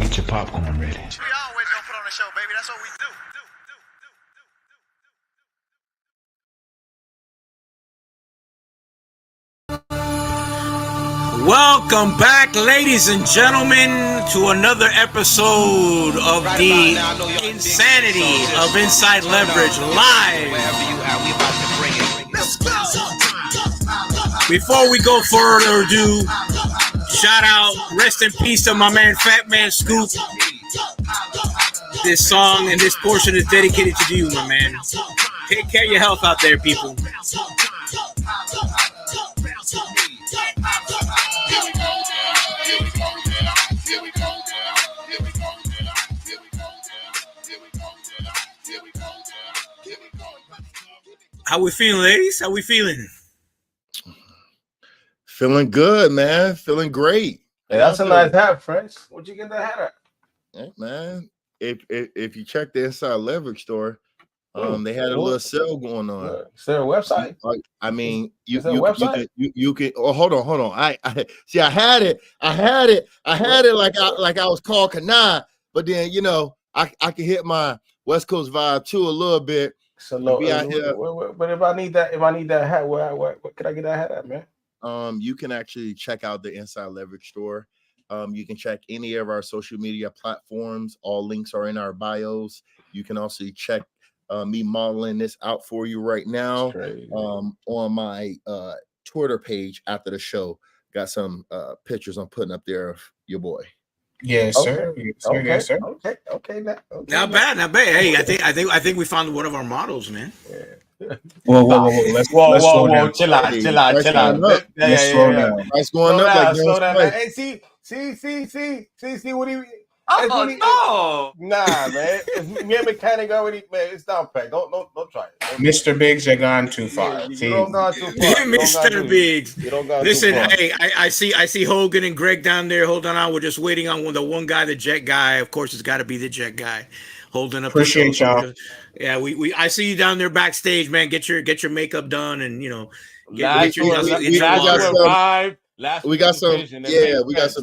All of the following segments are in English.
Get your popcorn ready. We always gonna put on the show, baby. That's what we do. Welcome back, ladies and gentlemen, to another episode of the insanity of Inside Leverage live. Before we go further ado, shout out, rest in peace to my man Fat Man Scoop. This song and this portion is dedicated to you, my man. Take care of your health out there, people. How we feeling, ladies? How we feeling? Feeling good, man. Feeling great. Hey, that's a nice hat, French. Where'd you get that hat at? Hey, man, if you check the Inside Leverage store, they had a little sale going on. Is there a website? I mean, you can. Oh, hold on. I see. I had it like I was called Kanai, but then I can hit my West Coast vibe too a little bit. So no, but if I need that hat, where can I get that hat at, man? You can actually check out the Inside Leverage store. You can check any of our social media platforms. All links are in our bios. You can also check me modeling this out for you right now on my Twitter page after the show. Got some pictures I'm putting up there of your boy. Yes, sir. Yes, sir. Okay. Not bad. Hey, I think we found one of our models, man. Yeah. Whoa. Let's slow down. Chill out. Let's slow down. Price going up like slow down. Hey, see what he. No. Nah, man. Me and Mechanic already, man. It's down pack. Don't try it. Mr. Biggs, you're gone too far. You don't go too far. Mr. Biggs. You don't go Listen, too far. hey, I see Hogan and Greg down there. Hold on, we're just waiting on the one guy, the Jet guy. Of course, it's got to be the Jet guy. Holding up. Appreciate y'all. Yeah, I see you down there backstage, man. Get your makeup done, and we got some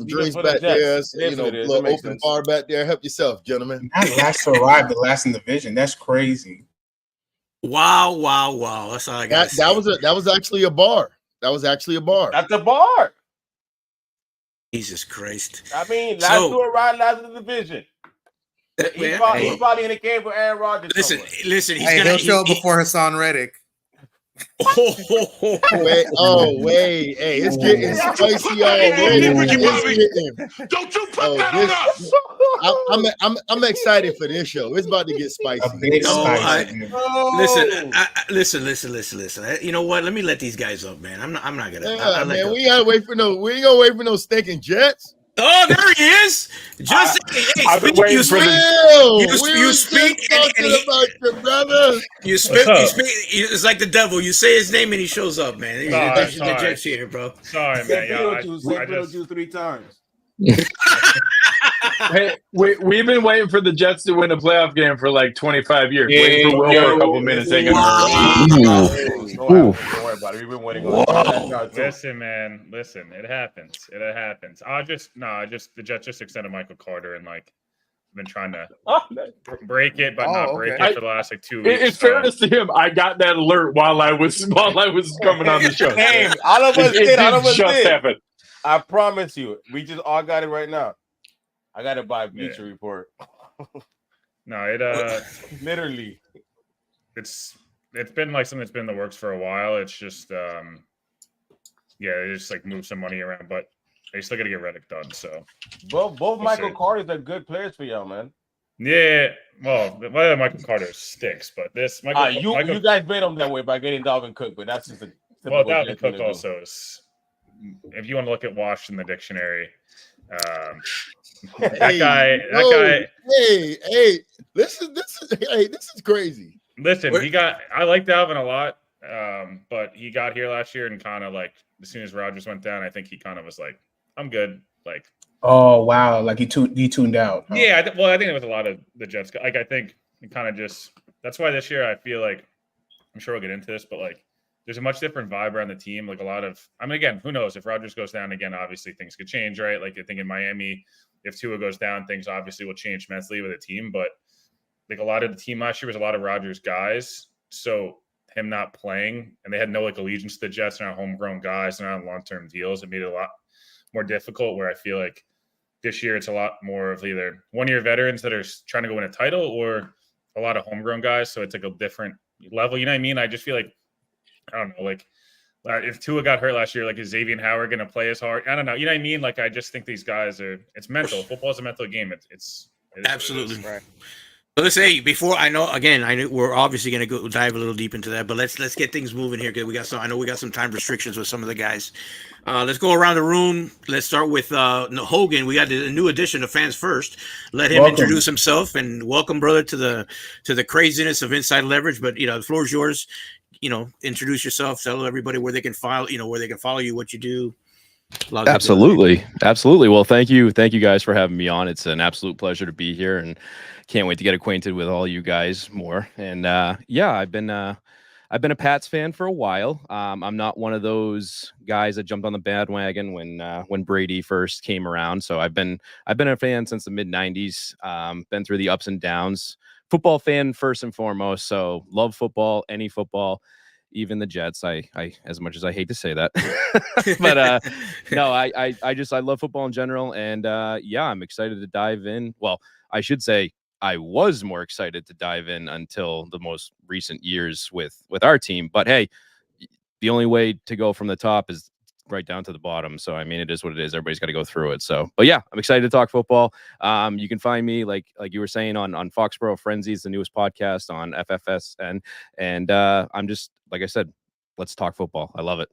drinks back there. Little open bar back there. Help yourself, gentlemen. Not last to arrive, but last in the vision. That's crazy. Wow. That's all I got. That was actually a bar. That's a bar. Jesus Christ. I mean, last to arrive, last in the division. He's probably in the game for Aaron Rodgers. Listen. He'll show up before Hassan Reddick. Wait, hey, it's getting spicy already. Don't you put that on us? I'm excited for this show. It's about to get spicy. Listen. You know what? Let me let these guys up, man. I'm not gonna. We ain't gonna wait for no stinking Jets. Oh, there he is. Just I've been waiting for you speak about your brother. You speak. It's like the devil. You say his name and he shows up, man. The Jets here, bro. Sorry, man. I just 3 times. Hey, we've been waiting for the Jets to win a playoff game for like 25 years. Waiting for Will for a couple minutes. Don't worry about it. We've been waiting on that. Listen, man. Listen, it happens. The Jets just extended Michael Carter and been trying to break it, but not break it for the last 2 weeks. It's fair to see him. I got that alert while I was coming on the show. Hey, all of us did. Happened. I promise you. We just all got it right now. I got to buy a Bleacher Report. No, it literally. It's been something that's been in the works for a while. It's just they just move some money around, but they still got to get Reddick done. So both Michael Carters are good players for y'all, man. Yeah, well, Michael Carter stinks, but this you guys made him that way by getting Dalvin Cook, but that's just a Dalvin Cook also is. If you want to look at Wash in the dictionary, that guy. Hey, this is crazy. Listen, I like Dalvin a lot, but he got here last year and kind of as soon as Rodgers went down, I think he kind of was like, I'm good. Oh wow, he tuned out. Huh? Yeah, I think it was a lot of the Jets. I think it kind of just that's why this year I feel like I'm sure we'll get into this, but there's a much different vibe around the team. Again, who knows if Rodgers goes down again? Obviously, things could change, right? I think in Miami, if Tua goes down, things obviously will change mentally with the team. But like a lot of the team last year was a lot of Rodgers guys. So him not playing, and they had no like allegiance to the Jets. They're not homegrown guys. They're not on long-term deals. It made it a lot more difficult, where I feel like this year it's a lot more of either one-year veterans that are trying to go win a title or a lot of homegrown guys. So it's like a different level. You know what I mean? I just feel like, I don't know, like if Tua got hurt last year, like is Xavier Howard going to play as hard? I don't know. You know what I mean? Like I just think these guys are. It's mental. Football is a mental game. It's absolutely right. But let's say before I know we're obviously going to go dive a little deep into that, but let's get things moving here because I know we got some time restrictions with some of the guys. Let's go around the room. Let's start with Hogan. We got a new addition to Fans First. Let him introduce himself and welcome, brother, to the craziness of Inside Leverage. But the floor is yours. Introduce yourself. Tell everybody where they can follow you, what you do. Absolutely. Well, thank you guys for having me on. It's an absolute pleasure to be here, and can't wait to get acquainted with all you guys more. And I've been a Pats fan for a while. I'm not one of those guys that jumped on the bandwagon when Brady first came around. So I've been a fan since the mid '90s. Been through the ups and downs. Football fan first and foremost. So love football, any football. Even the Jets, I as much as I hate to say that, but no, I love football in general, and I'm excited to dive in. Well, I should say I was more excited to dive in until the most recent years with our team. But hey, the only way to go from the top is right down to the bottom. So I mean, it is what it is. Everybody's got to go through it. So, but yeah, I'm excited to talk football. You can find me like you were saying on Foxborough Frenzy, the newest podcast on FFS, and I'm just, like I said, let's talk football. I love it.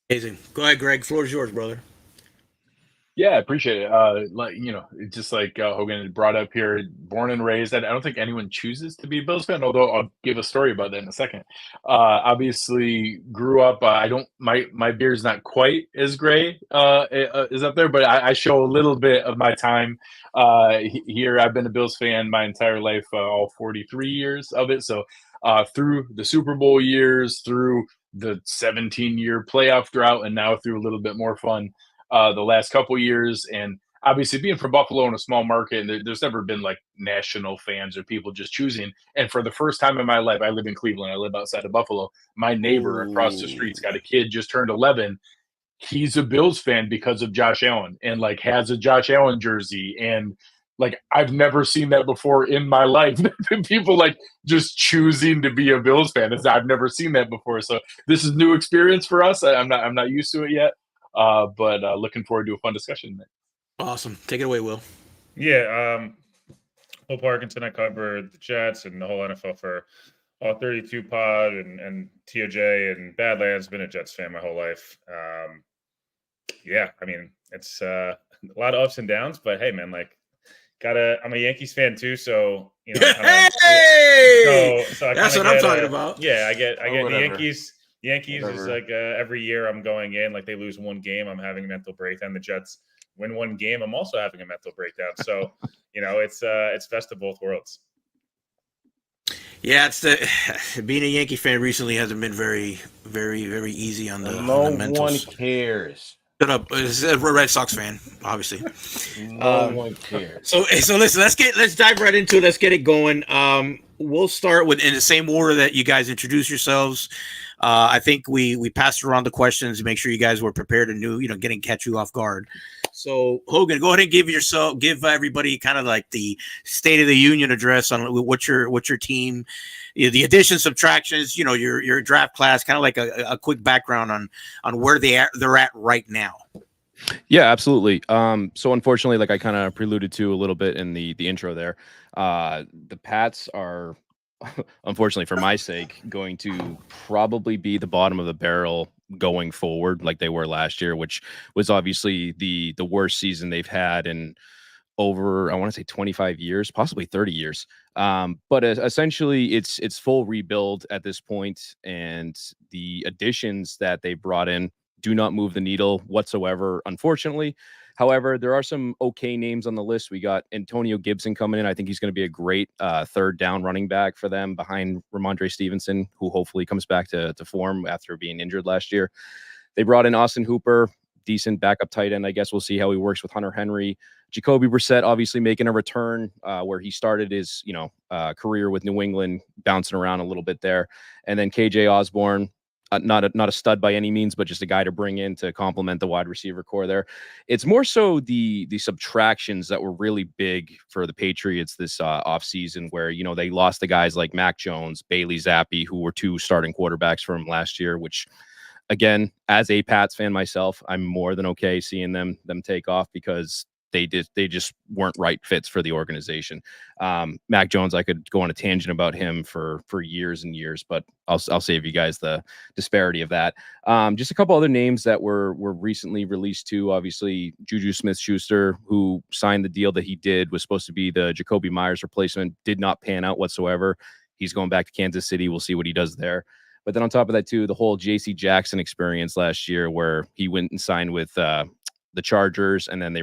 Amazing. Go ahead, Greg. Floor is yours, brother. Yeah, I appreciate it. Just like Hogan had brought up here, born and raised. I don't think anyone chooses to be a Bills fan, although I'll give a story about that in a second. Obviously, grew up. My beard's not quite as gray is up there, but I show a little bit of my time here. I've been a Bills fan my entire life, all 43 years of it. So through the Super Bowl years, through the 17-year playoff drought, and now through a little bit more fun the last couple years. And obviously being from Buffalo in a small market, and there's never been like national fans or people just choosing. And for the first time in my life, I live in Cleveland. I live outside of Buffalo. My neighbor across the street's got a kid just turned 11. He's a Bills fan because of Josh Allen, and like has a Josh Allen jersey. And like, I've never seen that before in my life. People like just choosing to be a Bills fan. I've never seen that before. So this is new experience for us. I'm not used to it yet. But looking forward to a fun discussion. Awesome. Take it away, Will. Yeah. Will Parkinson, I cover the Jets and the whole NFL for all 32 pod and TOJ and Badlands. Been a Jets fan my whole life. I mean, it's a lot of ups and downs, but hey, man, like, I'm a Yankees fan too, so hey! So that's what I'm talking about. Yeah, I get the whatever. Yankees is like every year I'm going in, like they lose one game, I'm having a mental breakdown. The Jets win one game, I'm also having a mental breakdown. So, it's best of both worlds. Yeah, being a Yankee fan recently hasn't been very, very, very easy on the mentals. No one cares. Shut up. It's a Red Sox fan, obviously. No one cares. So listen, let's dive right into it. Let's get it going. We'll start in the same order that you guys introduce yourselves. I think we passed around the questions to make sure you guys were prepared and knew, getting catch you off guard. So Hogan, go ahead and give everybody kind of like the State of the Union address on what's your team, the additions, subtractions, your draft class, kind of like a quick background on where they're at right now. Yeah, absolutely. So unfortunately, like I kind of preluded to a little bit in the intro there, the Pats are, unfortunately for my sake, going to probably be the bottom of the barrel going forward, like they were last year, which was obviously the worst season they've had in over, I want to say 25 years, possibly 30 years. But essentially it's full rebuild at this point, and the additions that they brought in do not move the needle whatsoever, unfortunately. However, there are some okay names on the list. We got Antonio Gibson coming in. I think he's going to be a great third down running back for them behind Ramondre Stevenson, who hopefully comes back to form after being injured last year. They brought in Austin Hooper, decent backup tight end. I guess we'll see how he works with Hunter Henry. Jacoby Brissett obviously making a return where he started his career with New England, bouncing around a little bit there. And then KJ Osborne, not a stud by any means, but just a guy to bring in to complement the wide receiver core there. It's more so the subtractions that were really big for the Patriots this offseason, where, they lost the guys like Mac Jones, Bailey Zappi, who were 2 starting quarterbacks from last year, which, again, as a Pats fan myself, I'm more than okay seeing them take off because they just weren't right fits for the organization. Mac Jones, I could go on a tangent about him for years and years, but I'll save you guys the disparity of that. Just a couple other names that were recently released too. Obviously, Juju Smith-Schuster, who signed the deal that he did, was supposed to be the Jacoby Myers replacement, did not pan out whatsoever. He's going back to Kansas City. We'll see what he does there. But then on top of that too, the whole J.C. Jackson experience last year, where he went and signed with the Chargers, and then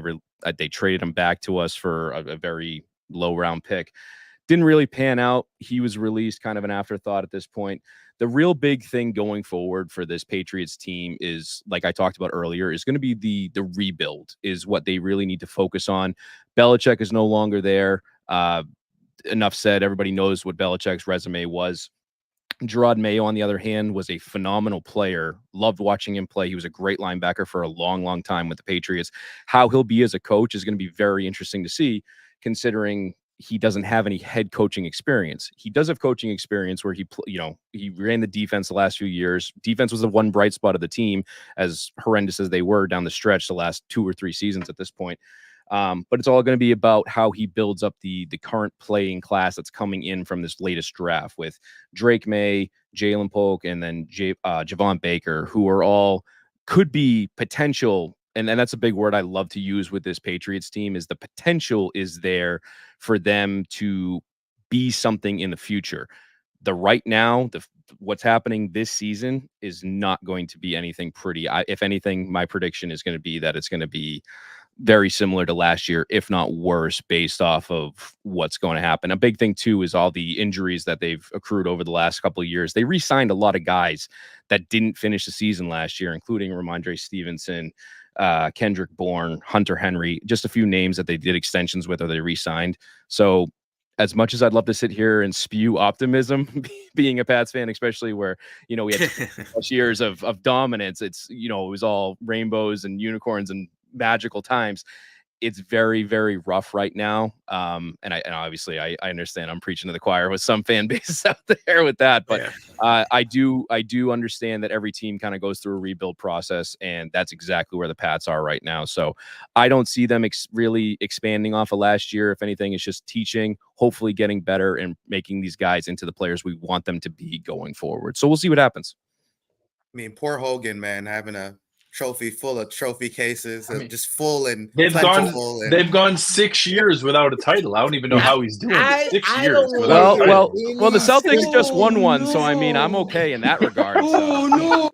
they traded him back to us for a very low round pick. Didn't really pan out. He was released, kind of an afterthought at this point. The real big thing going forward for this Patriots team is, like I talked about earlier, is going to be the rebuild is what they really need to focus on. Belichick is no longer there. Enough said. Everybody knows what Belichick's resume was. Gerard Mayo, on the other hand, was a phenomenal player. Loved watching him play. He was a great linebacker for a long, long time with the Patriots. How he'll be as a coach is going to be very interesting to see, considering he doesn't have any head coaching experience. He does have coaching experience where he ran the defense the last few years. Defense was the one bright spot of the team, as horrendous as they were down the stretch the last 2 or 3 seasons at this point. But it's all going to be about how he builds up the current playing class that's coming in from this latest draft with Drake May, Jalen Polk, and then Javon Baker, who are all could be potential. And that's a big word I love to use with this Patriots team, is the potential is there for them to be something in the future. Right now, what's happening this season is not going to be anything pretty. If anything, my prediction is going to be that it's going to be very similar to last year, if not worse, based off of what's going to happen. A big thing too is all the injuries that they've accrued over the last couple of years. They re-signed a lot of guys that didn't finish the season last year, including Ramondre Stevenson, Kendrick Bourne, Hunter Henry, just a few names that they did extensions with or they re-signed. So as much as I'd love to sit here and spew optimism, being a Pats fan, especially where, we had years of dominance, it's, it was all rainbows and unicorns and magical times. It's very, very rough right now. And obviously I understand I'm preaching to the choir with some fan bases out there with that, but I do understand that every team kind of goes through a rebuild process, and that's exactly where the Pats are right now. So I don't see them really expanding off of last year. If anything, it's just teaching, hopefully getting better and making these guys into the players we want them to be going forward. So we'll see what happens. I mean, poor Hogan, man, having a trophy full of trophy cases, just full and they've gone 6 years without a title. I don't even know how he's doing it. 6 years without a title. Well, the Celtics just won one, so I mean, I'm okay in that regard. Oh no!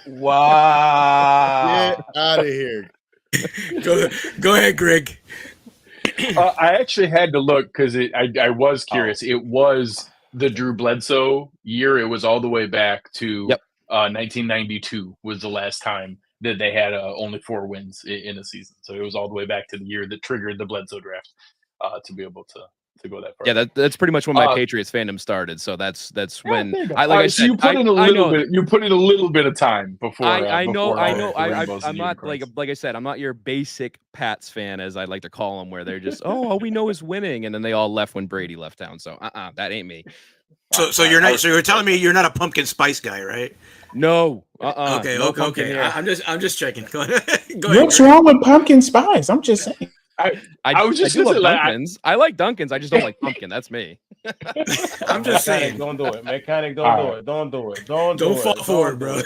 Wow! Get out of here. Go ahead, Greg. I actually had to look because I was curious. It was the Drew Bledsoe year. It was all the way back to 1992 was the last time that they had only 4 wins in a season. So it was all the way back to the year that triggered the Bledsoe draft to be able to go that far. Yeah, that's pretty much when my Patriots fandom started. So that's when so you put in a little bit. You put in a little bit of time before. I know. I'm not like I said, I'm not your basic Pats fan, as I like to call them, where they're just all we know is winning, and then they all left when Brady left town. So that ain't me. So you're not. So you're telling me you're not a pumpkin spice guy, right? No. Okay. No Okay. I'm just checking. Go ahead. What's wrong with pumpkin spice? I'm just saying. I was just love Dunkins. I like Dunkins. I just don't like pumpkin. That's me. I'm just saying. Don't do it. Mechanic, don't do it. Don't do it. Don't fall forward, bro.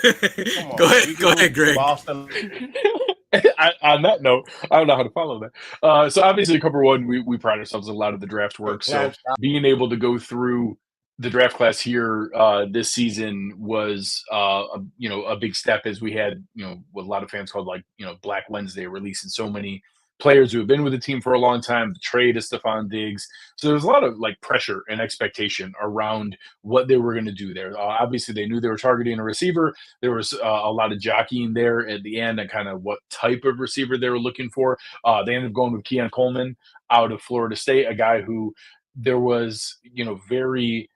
Go ahead, Greg. Boston. On that note, I don't know how to follow that. So obviously, cover one, we pride ourselves on a lot of the draft work. So being able to go through the draft class here this season was a big step, as we had what a lot of fans called Black Wednesday, releasing so many players who have been with the team for a long time, the trade of Stephon Diggs. So there's a lot of like pressure and expectation around what they were going to do there. Obviously, they knew they were targeting a receiver. There was a lot of jockeying there at the end and kind of what type of receiver they were looking for. They ended up going with Keon Coleman out of Florida State, a guy who there was, very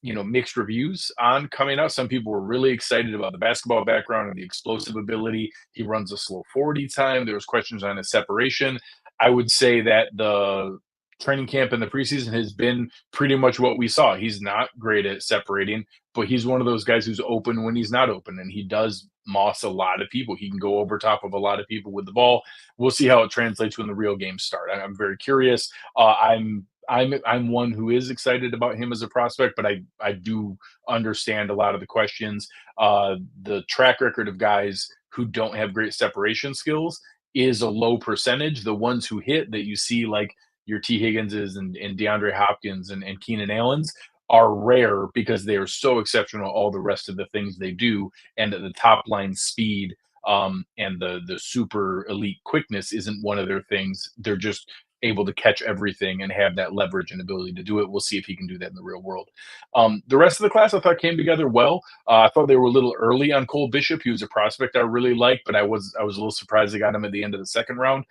mixed reviews on coming out. Some people were really excited about the basketball background and the explosive ability. He runs a slow 40 time. There was questions on his separation. I would say that the training camp and the preseason has been pretty much what we saw. He's not great at separating, but he's one of those guys who's open when he's not open, and he does moss a lot of people. He can go over top of a lot of people with the ball. We'll see how it translates when the real games start. I'm very curious. I'm one who is excited about him as a prospect, but I do understand a lot of the questions. The track record of guys who don't have great separation skills is a low percentage. The ones who hit that you see, like your T. Higginses and DeAndre Hopkins and Keenan Allen's, are rare because they are so exceptional at all the rest of the things they do, and at the top line speed and the super elite quickness isn't one of their things. They're just able to catch everything and have that leverage and ability to do it. We'll see if he can do that in the real world. The rest of the class I thought came together well. I thought they were a little early on Cole Bishop. He was a prospect I really liked, but I was a little surprised they got him at the end of the second round.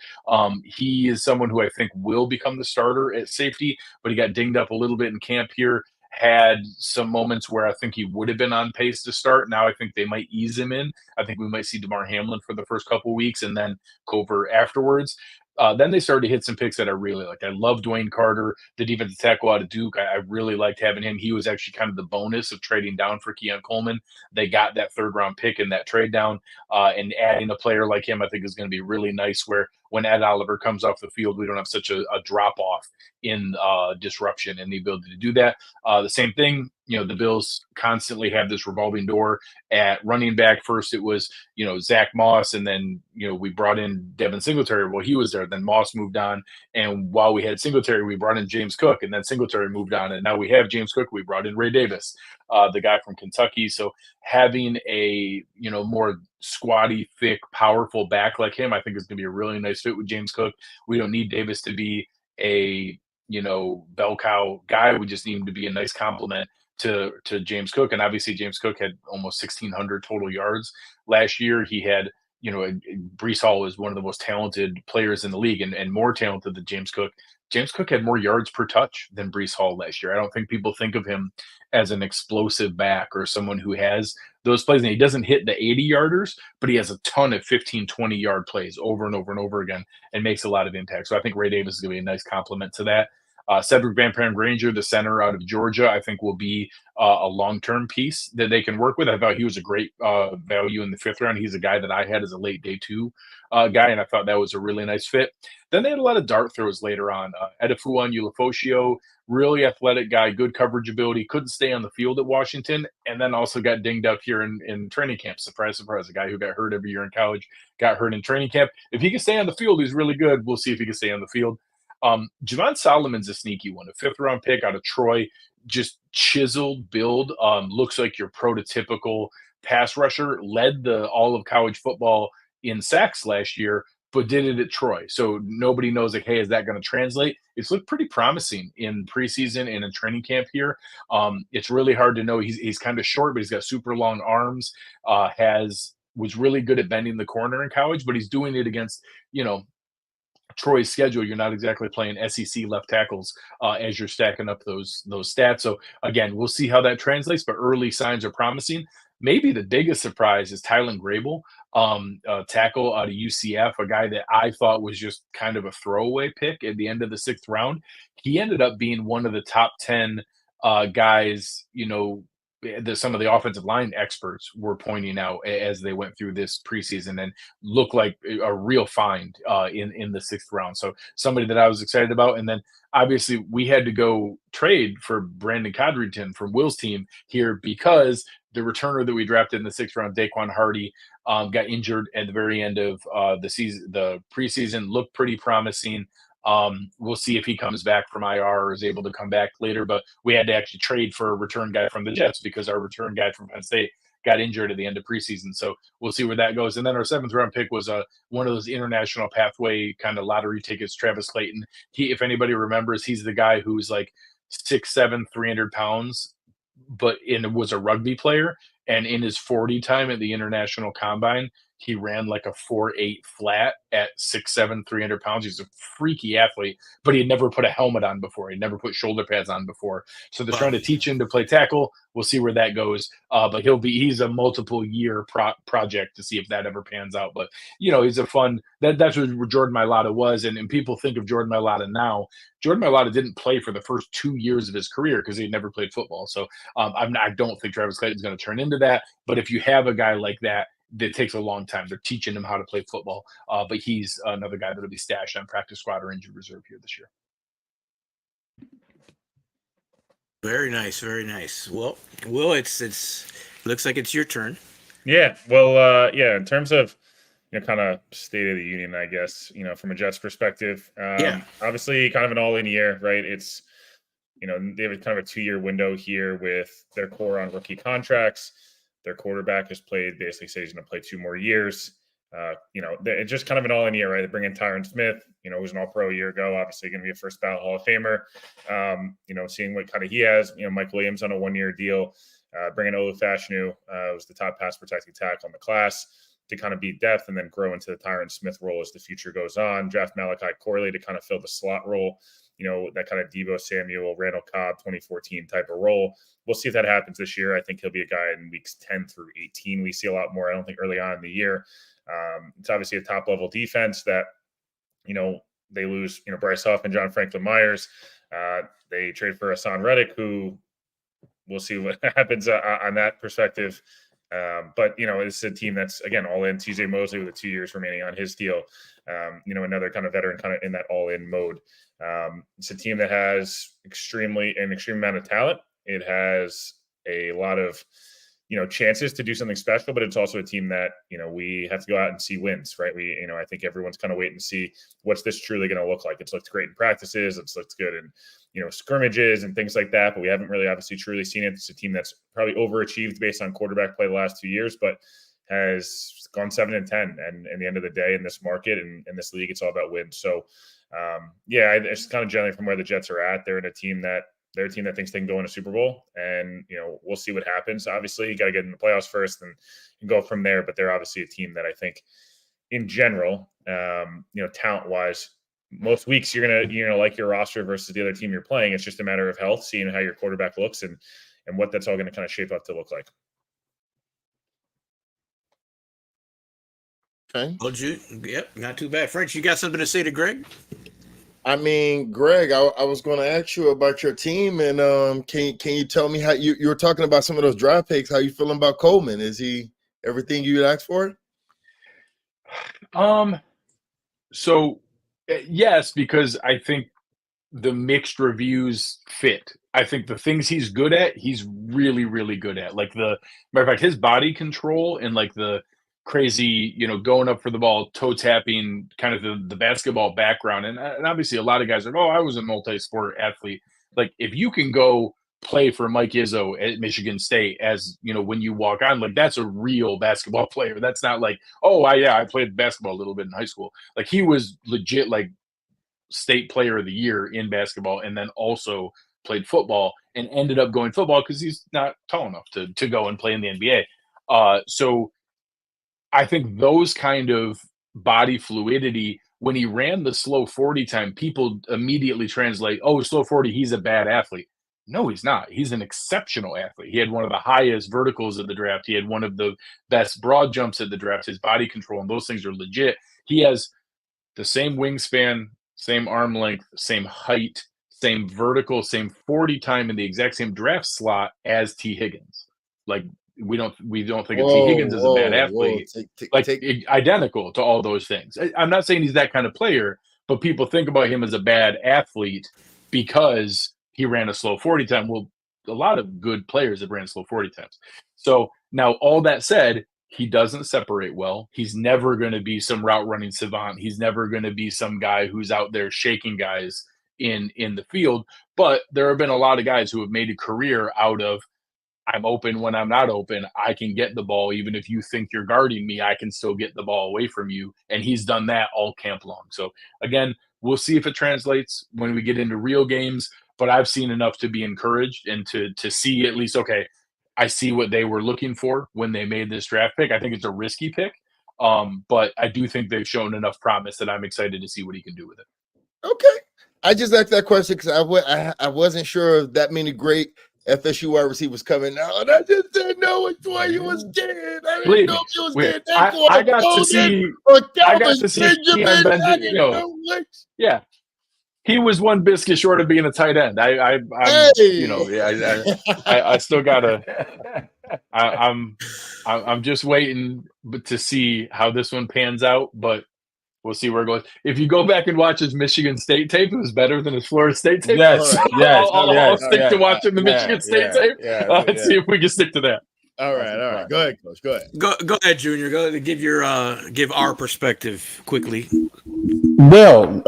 He is someone who I think will become the starter at safety, but he got dinged up a little bit in camp here. Had some moments where I think he would have been on pace to start. Now I think they might ease him in. I think we might see DeMar Hamlin for the first couple of weeks and then Cover afterwards. Then they started to hit some picks that I really liked. I love Dwayne Carter, the defensive tackle out of Duke. I really liked having him. He was actually kind of the bonus of trading down for Keon Coleman. They got that third-round pick in that trade down, and adding a player like him I think is going to be really nice, where when Ed Oliver comes off the field, we don't have such a drop-off in disruption and the ability to do that. The same thing, the Bills constantly have this revolving door at running back. First it was, Zach Moss, and then, we brought in Devin Singletary. Well, he was there. Then Moss moved on. And while we had Singletary, we brought in James Cook, and then Singletary moved on. And now we have James Cook. We brought in Ray Davis, the guy from Kentucky. So having a, more squatty, thick, powerful back like him, I think is going to be a really nice fit with James Cook. We don't need Davis to be a, bell cow guy. We just need him to be a nice complement to James Cook. And obviously James Cook had almost 1,600 total yards last year. He had, Breece Hall is one of the most talented players in the league, and more talented than James Cook. James Cook had more yards per touch than Breece Hall last year. I don't think people think of him as an explosive back or someone who has those plays. And he doesn't hit the 80-yarders, but he has a ton of 15, 20-yard plays over and over and over again and makes a lot of impact. So I think Ray Davis is going to be a nice complement to that. Cedric Van Granger, the center out of Georgia, I think will be a long-term piece that they can work with. I thought he was a great value in the fifth round. He's a guy that I had as a late day two guy, and I thought that was a really nice fit. Then they had a lot of dart throws later on. Edifuan Ulafosio, really athletic guy, good coverage ability, couldn't stay on the field at Washington, and then also got dinged up here in training camp. Surprise, surprise. A guy who got hurt every year in college got hurt in training camp. If he can stay on the field, he's really good. We'll see if he can stay on the field. Javon Solomon's a sneaky one, a fifth-round pick out of Troy, just chiseled build, looks like your prototypical pass rusher, led all of college football in sacks last year, but did it at Troy. So nobody knows, like, hey, is that going to translate? It's looked pretty promising in preseason and in training camp here. It's really hard to know. He's kind of short, but he's got super long arms, was really good at bending the corner in college, but he's doing it against, Troy's schedule. You're not exactly playing SEC left tackles as you're stacking up those stats. So again, we'll see how that translates, but early signs are promising. Maybe the biggest surprise is Tylen Grable, tackle out of UCF, a guy that I thought was just kind of a throwaway pick at the end of the sixth round. He ended up being one of the top 10 guys, some of the offensive line experts were pointing out as they went through this preseason, and looked like a real find in the sixth round. So somebody that I was excited about. And then obviously we had to go trade for Brandon Codrington from Will's team here because the returner that we drafted in the sixth round, Daquan Hardy, got injured at the very end of the preseason, looked pretty promising. We'll see if he comes back from IR or is able to come back later, but we had to actually trade for a return guy from the Jets because our return guy from Penn State got injured at the end of preseason. So we'll see where that goes. And then our 7th round pick was one of those international pathway kind of lottery tickets, Travis Clayton. If anybody remembers, he's the guy who's like 6'7", 300 pounds, but was a rugby player. And in his 40 time at the international combine, he ran like a 4.8 flat at 6'7", 300 pounds. He's a freaky athlete, but he had never put a helmet on before. He'd never put shoulder pads on before. So they're trying to teach him to play tackle. We'll see where that goes. But he's a multiple year project to see if that ever pans out. But, he's a fun, that's what Jordan Mailata was. And people think of Jordan Mailata now. Jordan Mailata didn't play for the first 2 years of his career because he had never played football. So I don't think Travis Clayton is going to turn into that. But if you have a guy like that, it takes a long time. They're teaching him how to play football. But he's another guy that'll be stashed on practice squad or injured reserve here this year. Very nice, very nice. Well, Will, it's looks like it's your turn. Yeah. Well, in terms of kind of state of the union, I guess, from a Jets perspective, obviously kind of an all-in year, right? It's they have kind of a 2-year window here with their core on rookie contracts. Their quarterback has basically says he's going to play 2 more years. It's just kind of an all-in year, right? They bring in Tyron Smith, who was an all-pro a year ago, obviously going to be a first ballot Hall of Famer. Seeing what kind of he has, Mike Williams on a 1-year deal, bringing Olu Fashanu, was the top pass protecting tackle in the class to kind of beat depth and then grow into the Tyron Smith role as the future goes on. Draft Malachi Corley to kind of fill the slot role, that kind of Deebo Samuel, Randall Cobb 2014 type of role. We'll see if that happens this year. I think he'll be a guy in weeks 10 through 18. We see a lot more. I don't think early on in the year. It's obviously a top level defense that, they lose, Bryce Huff and John Franklin Myers. They trade for Hassan Reddick, who we'll see what happens on that perspective. But it's a team that's, again, all in. TJ Mosley with the 2 years remaining on his deal. Another kind of veteran kind of in that all in mode. It's a team that has an extreme amount of talent. It has a lot of, chances to do something special, but it's also a team that, we have to go out and see wins, right? I think everyone's kind of waiting to see what's this truly going to look like. It's looked great in practices. It's looked good in, scrimmages and things like that, but we haven't really obviously truly seen it. It's a team that's probably overachieved based on quarterback play the last 2 years, but has gone 7-10. And in the end of the day, in this market and in this league, it's all about wins. So, it's kind of generally from where the Jets are at. They're a team that thinks they can go in a Super Bowl, and we'll see what happens. Obviously, you got to get in the playoffs first and go from there. But they're obviously a team that I think, in general, talent wise, most weeks you're gonna like your roster versus the other team you're playing. It's just a matter of health, seeing how your quarterback looks, and what that's all going to kind of shape up to look like. Okay. Oh, yep, not too bad. French, you got something to say to Greg? I mean, Greg, I was going to ask you about your team, and can you tell me how you were talking about some of those draft picks? How you feeling about Coleman? Is he everything you asked for? So yes, because I think the mixed reviews fit. I think the things he's good at, he's really, really good at. Like matter of fact, his body control and like the crazy, going up for the ball, toe tapping, kind of the basketball background. And obviously a lot of guys are like, oh, I was a multi-sport athlete. Like if you can go play for Mike Izzo at Michigan State as, when you walk on, like that's a real basketball player. That's not like, oh, I played basketball a little bit in high school. Like he was legit like state player of the year in basketball and then also played football and ended up going football because he's not tall enough to go and play in the NBA. So I think those kind of body fluidity, when he ran the slow 40 time, people immediately translate, oh, slow 40, he's a bad athlete. No, he's not. He's an exceptional athlete. He had one of the highest verticals of the draft. He had one of the best broad jumps at the draft. His body control and those things are legit. He has the same wingspan, same arm length, same height, same vertical, same 40 time in the exact same draft slot as T. Higgins. Like, we don't think of T. Higgins as a bad athlete. Identical to all those things. I'm not saying he's that kind of player, but people think about him as a bad athlete because he ran a slow 40 time. Well, a lot of good players have ran slow 40 times. So now all that said, he doesn't separate well. He's never going to be some route running savant. He's never going to be some guy who's out there shaking guys in the field. But there have been a lot of guys who have made a career out of, I'm open when I'm not open. I can get the ball. Even if you think you're guarding me, I can still get the ball away from you. And he's done that all camp long. So again, we'll see if it translates when we get into real games, but I've seen enough to be encouraged and to see at least, okay, I see what they were looking for when they made this draft pick. I think it's a risky pick, but I do think they've shown enough promise that I'm excited to see what he can do with it. Okay. I just asked that question because I wasn't sure if that many great FSU wide receivers coming out. I just didn't know which one you was getting. I didn't know if you was getting I got to see Keon Benjamin, you know, yeah. He was one biscuit short of being a tight end. I still gotta. I'm just waiting to see how this one pans out, but we'll see where it goes. If you go back and watch his Michigan State tape, it was better than his Florida State tape. Yes, I'll stick to watching the Michigan State tape. Let's see if we can stick to that. All right. Go ahead, Coach. Go ahead. Go ahead, Junior. Go give give our perspective quickly. Well,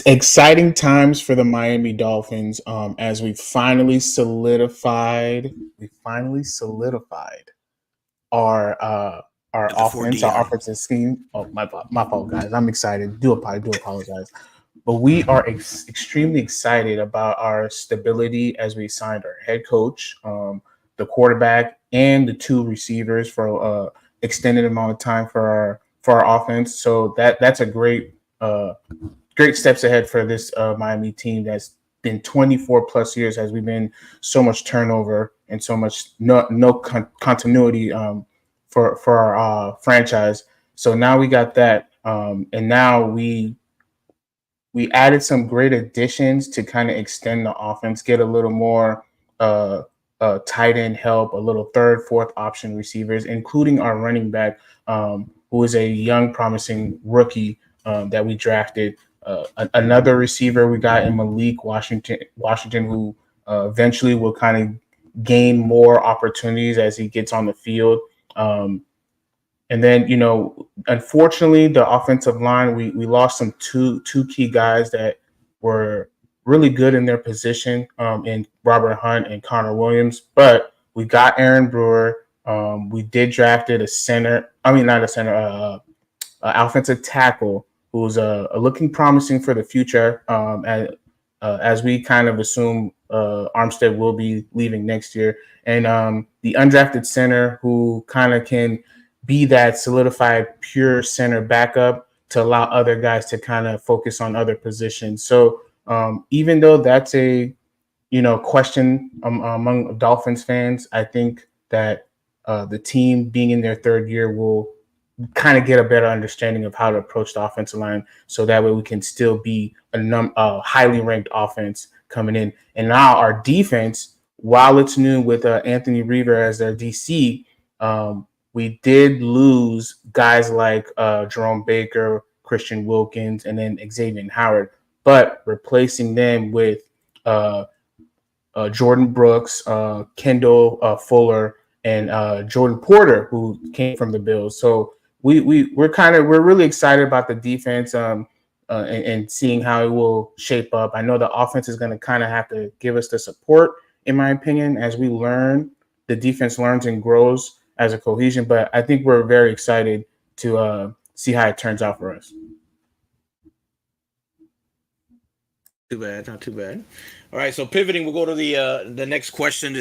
exciting times for the Miami Dolphins as we finally solidified our offense, our offensive scheme. Oh, my fault, guys. I'm excited. Do apologize. But we are extremely excited about our stability as we signed our head coach, the quarterback, and the 2 receivers for extended amount of time for our offense. So that's a great steps ahead for this Miami team that's been 24 plus years, as we've been so much turnover and so much no continuity for our franchise. So now we got that, and now we added some great additions to kind of extend the offense, get a little more tight end help, a little third, fourth option receivers, including our running back, who is a young, promising rookie that we drafted. Another receiver we got in Malik Washington, who eventually will kind of gain more opportunities as he gets on the field. And then, unfortunately, the offensive line, we lost some two key guys that were really good in their position in Robert Hunt and Connor Williams. But we got Aaron Brewer. We did drafted offensive tackle who's looking promising for the future as we kind of assume Armstead will be leaving next year. And the undrafted center who kind of can be that solidified pure center backup to allow other guys to kind of focus on other positions. So even though that's a question among Dolphins fans, I think that the team being in their third year will kind of get a better understanding of how to approach the offensive line, so that way we can still be a highly ranked offense coming in. And now our defense, while it's new with Anthony Reaver as their DC, we did lose guys like Jerome Baker, Christian Wilkins, and then Xavier Howard, but replacing them with Jordan Brooks, Kendall Fuller, and Jordan Porter, who came from the Bills. So we're really excited about the defense and seeing how it will shape up. I know the offense is going to kind of have to give us the support, in my opinion, as we learn. The defense learns and grows as a cohesion, but I think we're very excited to see how it turns out for us. Not too bad. All right, so pivoting, we'll go to the next question.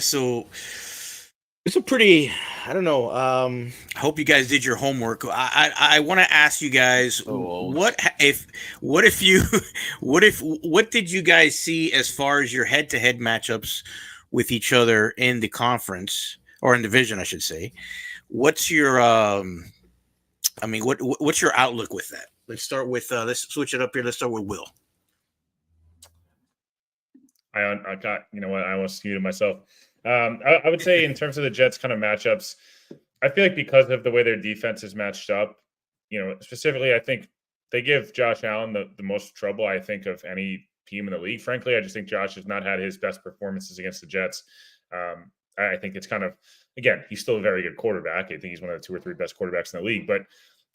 It's a pretty, I don't know. I hope you guys did your homework. I want to ask you guys, what did you guys see as far as your head-to-head matchups with each other in the conference or in division, I should say? What's your what's your outlook with that? Let's start with let's switch it up here. Let's start with Will. I got, I almost muted myself. I would say in terms of the Jets kind of matchups, I feel like because of the way their defense is matched up, specifically, I think they give Josh Allen the most trouble, I think, of any team in the league. Frankly, I just think Josh has not had his best performances against the Jets. I think it's kind of, again, he's still a very good quarterback. I think he's one of the 2 or 3 best quarterbacks in the league. But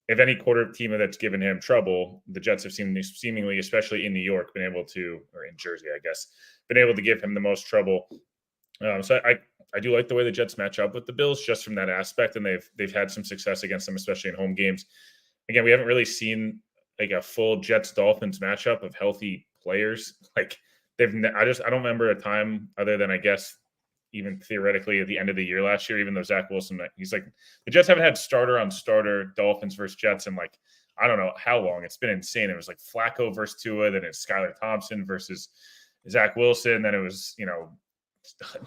if any team that's given him trouble, the Jets have seemingly, especially in New York, been able to, or in Jersey, I guess, been able to give him the most trouble. So I I do like the way the Jets match up with the Bills just from that aspect, and they've had some success against them, especially in home games. Again, we haven't really seen like a full Jets Dolphins matchup of healthy players. Like I don't remember a time other than I guess even theoretically at the end of the year last year, even though Zach Wilson, he's like the Jets haven't had starter on starter Dolphins versus Jets in like I don't know how long. It's been insane. It was like Flacco versus Tua, then it's Skylar Thompson versus Zach Wilson, then it was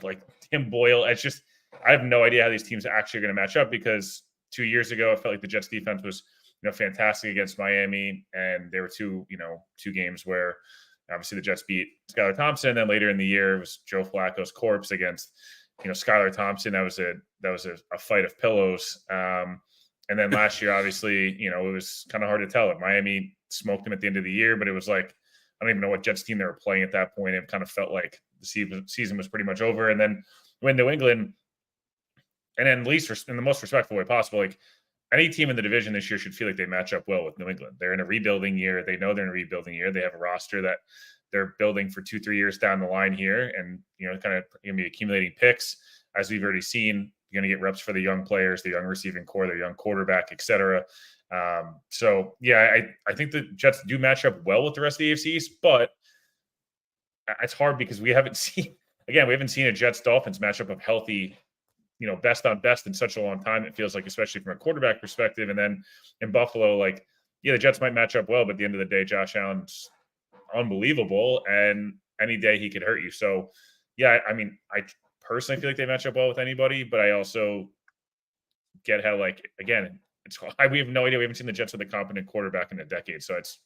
like Tim Boyle. It's just I have no idea how these teams are actually going to match up because 2 years ago I felt like the Jets defense was fantastic against Miami, and there were two games where obviously the Jets beat Skylar Thompson. And then later in the year, it was Joe Flacco's corpse against Skylar Thompson. That was a fight of pillows. And then last year, obviously, it was kind of hard to tell. Miami smoked him at the end of the year, but it was like I don't even know what Jets team they were playing at that point. It kind of felt like the season was pretty much over. And then when New England, and then at least in the most respectful way possible, like any team in the division this year should feel like they match up well with New England. They're in a rebuilding year. They know they're in a rebuilding year. They have a roster that they're building for 2-3 years down the line here, and kind of going to be accumulating picks, as we've already seen. You're going to get reps for the young players, the young receiving core, their young quarterback, etc. So yeah, I think the Jets do match up well with the rest of the AFC East, but it's hard because we haven't seen a Jets Dolphins matchup of healthy, best on best in such a long time. It feels like, especially from a quarterback perspective. And then in Buffalo, the Jets might match up well, but at the end of the day, Josh Allen's unbelievable, and any day he could hurt you. So yeah, I mean, I personally feel like they match up well with anybody, but I also get how, again, we have no idea. We haven't seen the Jets with a competent quarterback in a decade, so it's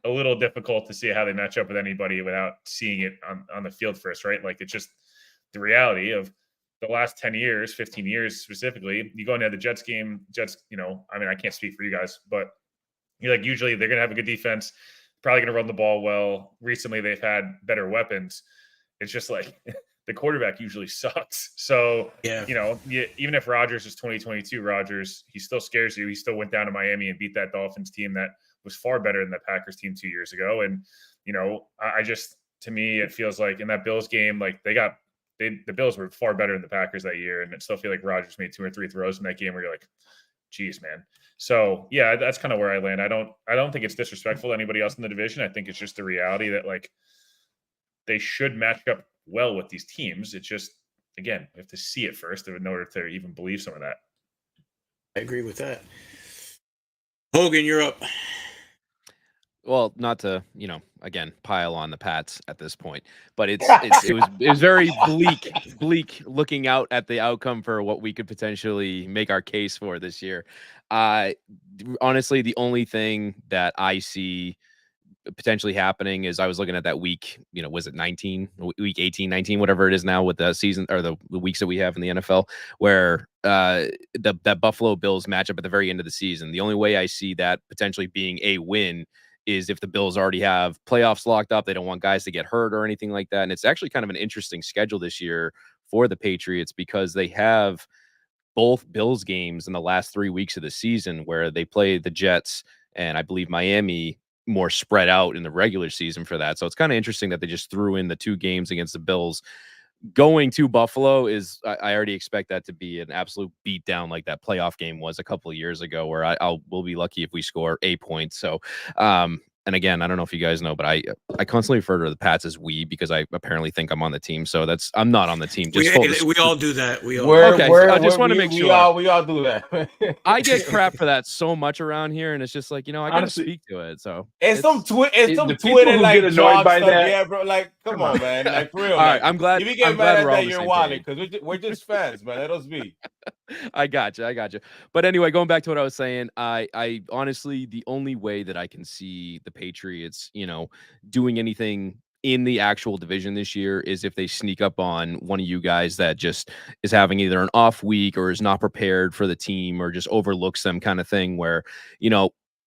a little difficult to see how they match up with anybody without seeing it on the field first, right? Like, it's just the reality of the last 10 years, 15 years specifically. You go into the Jets game, I mean, I can't speak for you guys, but usually they're going to have a good defense, probably going to run the ball well. Recently, they've had better weapons. It's just like the quarterback usually sucks. So, yeah, even if Rodgers is 2022 Rodgers, he still scares you. He still went down to Miami and beat that Dolphins team that was far better than the Packers team 2 years ago. And, to me, it feels like in that Bills game, the Bills were far better than the Packers that year. And it still feel like Rodgers made 2 or 3 throws in that game where you're like, geez, man. So yeah, that's kind of where I land. I don't think it's disrespectful to anybody else in the division. I think it's just the reality that they should match up well with these teams. It's just, again, we have to see it first in order to even believe some of that. I agree with that. Hogan, you're up. Well, not to, again, pile on the Pats at this point, but it was very bleak looking out at the outcome for what we could potentially make our case for this year. Honestly, the only thing that I see potentially happening is I was looking at that week, was it 19, week 18, 19, whatever it is now with the season or the weeks that we have in the NFL, where that Buffalo Bills matchup at the very end of the season. The only way I see that potentially being a win is if the Bills already have playoffs locked up. They don't want guys to get hurt or anything like that. And it's actually kind of an interesting schedule this year for the Patriots because they have both Bills games in the last 3 weeks of the season where they play the Jets and I believe Miami more spread out in the regular season for that. So it's kind of interesting that they just threw in the 2 games against the Bills. Going to Buffalo is, I already expect that to be an absolute beatdown like that playoff game was a couple of years ago where we'll be lucky if we score 8 points. So, and again, I don't know if you guys know, but I constantly refer to the Pats as we because I apparently think I'm on the team. So I'm not on the team. We all do that. I just want to make sure. We all do that. I get crap for that so much around here, and it's just like, I gotta speak to it. So some Twitter like get annoyed by that. Yeah, bro. Like, come on, man. Like, for real. All right, I'm glad. If you get mad at that, you're wilding because we're just fans, man. Let us be. I got you. But anyway, going back to what I was saying, I honestly, the only way that I can see the Patriots, doing anything in the actual division this year is if they sneak up on one of you guys that just is having either an off week or is not prepared for the team or just overlooks them kind of thing where,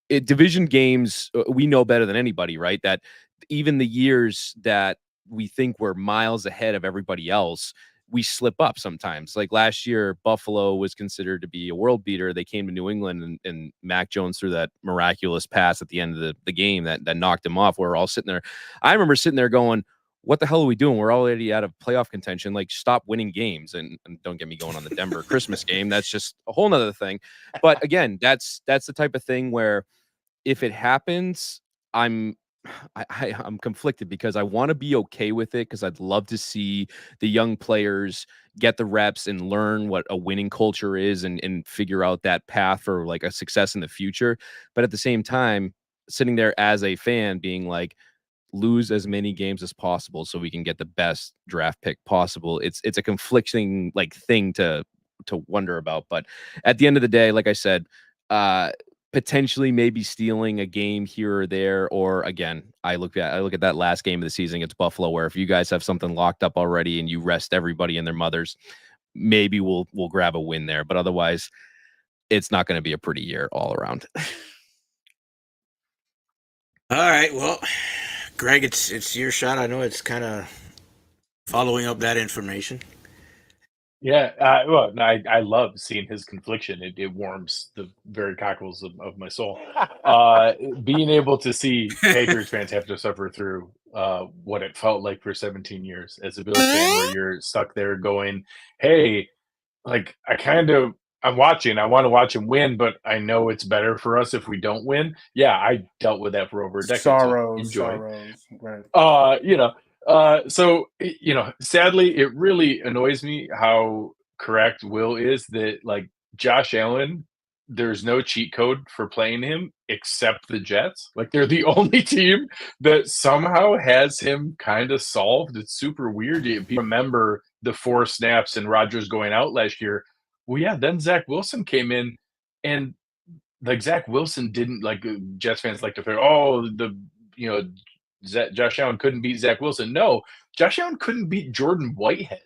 division games, we know better than anybody, right? That even the years that we think we're miles ahead of everybody else, we slip up sometimes. Like last year, Buffalo was considered to be a world beater. They came to New England and Mac Jones threw that miraculous pass at the end of the game that knocked him off. We're all sitting there. I remember sitting there going, what the hell are we doing? We're already out of playoff contention. Like, stop winning games. And don't get me going on the Denver Christmas game. That's just a whole nother thing. But again, that's the type of thing where if it happens, I'm conflicted because I want to be okay with it, because I'd love to see the young players get the reps and learn what a winning culture is and figure out that path for like a success in the future. But at the same time, sitting there as a fan being like, lose as many games as possible so we can get the best draft pick possible. It's a conflicting like thing to wonder about. But at the end of the day, like I said, potentially maybe stealing a game here or there, or again, I look at that last game of the season against Buffalo, where if you guys have something locked up already and you rest everybody and their mothers, maybe we'll grab a win there. But otherwise, it's not going to be a pretty year all around. All right, well, Greg, it's your shot. I know it's kind of following up that information. Yeah, well, I love seeing his confliction. It warms the very cockles of my soul. Being able to see Patriots fans have to suffer through what it felt like for 17 years as a Bills fan, where you're stuck there going, hey, like I'm watching. I want to watch him win, but I know it's better for us if we don't win. Yeah, I dealt with that for over a decade. Sorrows, right? So sadly, it really annoys me how correct Will is that like Josh Allen, there's no cheat code for playing him except the Jets. Like, they're the only team that somehow has him kind of solved. It's super weird. If you remember the 4 snaps and Rodgers going out last year, well, yeah, then Zach Wilson came in, and like Zach Wilson didn't, like, Jets fans like to say, oh, Josh Allen couldn't beat Zach Wilson. No, Josh Allen couldn't beat Jordan Whitehead.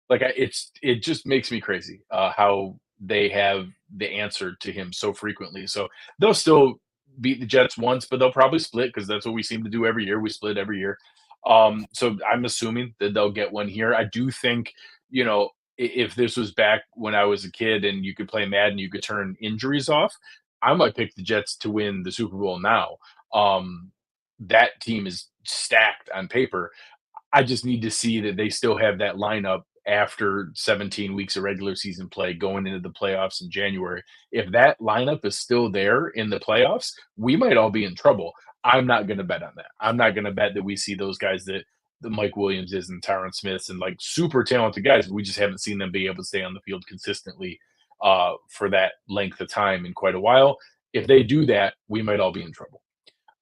Like, it just makes me crazy how they have the answer to him so frequently. So they'll still beat the Jets once, but they'll probably split, because that's what we seem to do every year. We split every year. So I'm assuming that they'll get one here. I do think, if this was back when I was a kid and you could play Madden, you could turn injuries off, I might pick the Jets to win the Super Bowl now. That team is stacked on paper. I just need to see that they still have that lineup after 17 weeks of regular season play going into the playoffs in January. If that lineup is still there in the playoffs, we might all be in trouble. I'm not going to bet on that. I'm not going to bet that we see those guys that the Mike Williams is and Tyron Smiths and like super talented guys. We just haven't seen them be able to stay on the field consistently for that length of time in quite a while. If they do that, we might all be in trouble.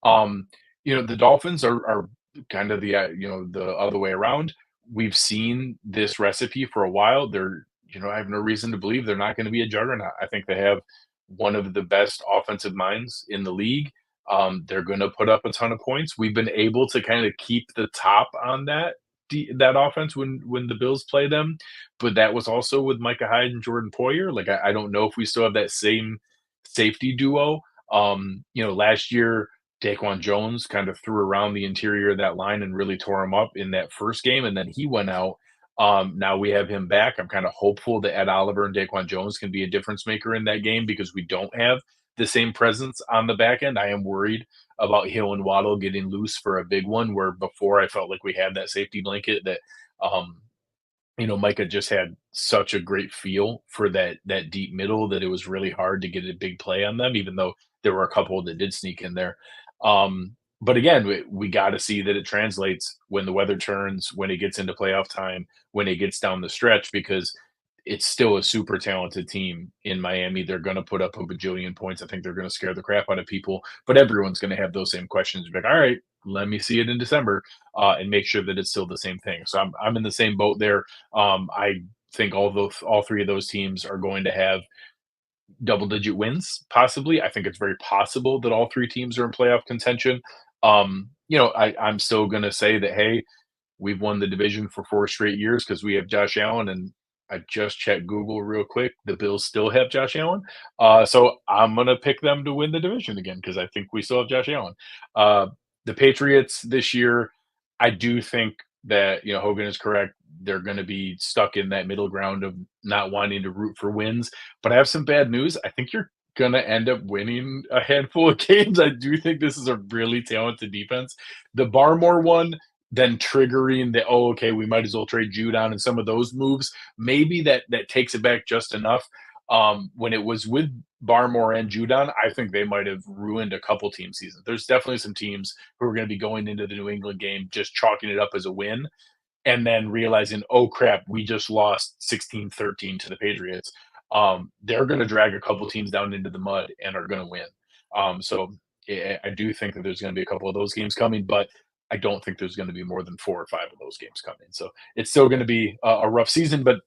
The Dolphins are kind of the other way around. We've seen this recipe for a while. I have no reason to believe they're not going to be a juggernaut. I think they have one of the best offensive minds in the league. They're going to put up a ton of points. We've been able to kind of keep the top on that offense when the Bills play them, but that was also with Micah Hyde and Jordan Poyer. Like, I don't know if we still have that same safety duo. Last year, Daquan Jones kind of threw around the interior of that line and really tore him up in that first game, and then he went out. Now we have him back. I'm kind of hopeful that Ed Oliver and Daquan Jones can be a difference maker in that game, because we don't have the same presence on the back end. I am worried about Hill and Waddle getting loose for a big one, where before I felt like we had that safety blanket that, Micah just had such a great feel for that deep middle that it was really hard to get a big play on them, even though there were a couple that did sneak in there. But again, we got to see that it translates when the weather turns, when it gets into playoff time, when it gets down the stretch, because it's still a super talented team in Miami. They're going to put up a bajillion points. I think they're going to scare the crap out of people, but everyone's going to have those same questions. Like, all right, let me see it in December and make sure that it's still the same thing. So I'm in the same boat there. I think all 3 of those teams are going to have double-digit wins, possibly. I think it's very possible that all 3 teams are in playoff contention. I'm still going to say that, hey, we've won the division for 4 straight years because we have Josh Allen, and I just checked Google real quick. The Bills still have Josh Allen. So I'm going to pick them to win the division again, because I think we still have Josh Allen. The Patriots this year, I do think that, Hogan is correct. They're going to be stuck in that middle ground of not wanting to root for wins. But I have some bad news. I think you're going to end up winning a handful of games. I do think this is a really talented defense. The Barmore one then triggering the, oh, okay, we might as well trade Judon and some of those moves, maybe that takes it back just enough. When it was with Barmore and Judon, I think they might have ruined a couple team seasons. There's definitely some teams who are going to be going into the New England game just chalking it up as a win and then realizing, oh crap, we just lost 16-13 to the Patriots. They're going to drag a couple teams down into the mud and are going to win. So I do think that there's going to be a couple of those games coming, but I don't think there's going to be more than 4 or 5 of those games coming. So it's still going to be a rough season, but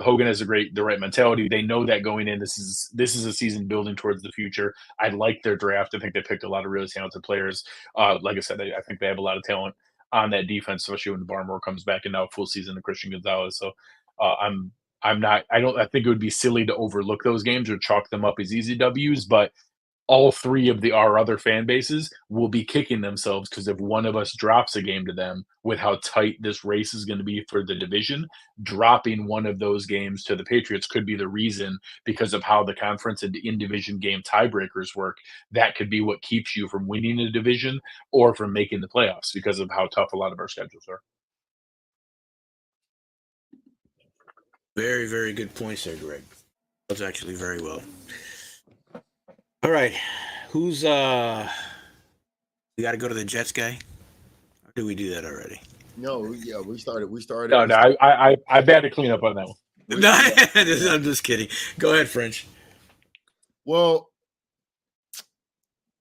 Hogan has the right mentality. They know that going in, this is a season building towards the future. I like their draft. I think they picked a lot of really talented players. Like I said, I think they have a lot of talent on that defense, especially when Barmore comes back and now full season to Christian Gonzalez. So I think it would be silly to overlook those games or chalk them up as easy W's, but all 3 of our other fan bases will be kicking themselves because if one of us drops a game to them with how tight this race is going to be for the division, dropping one of those games to the Patriots could be the reason because of how the conference and in-division game tiebreakers work. That could be what keeps you from winning a division or from making the playoffs because of how tough a lot of our schedules are. Very, very good points there, Greg. That's actually very well. All right, who's we got to go to the Jets guy? Or did we do that already? No, yeah, we started. No, I had to clean up on that one. No, I'm just kidding. Go ahead, French. Well,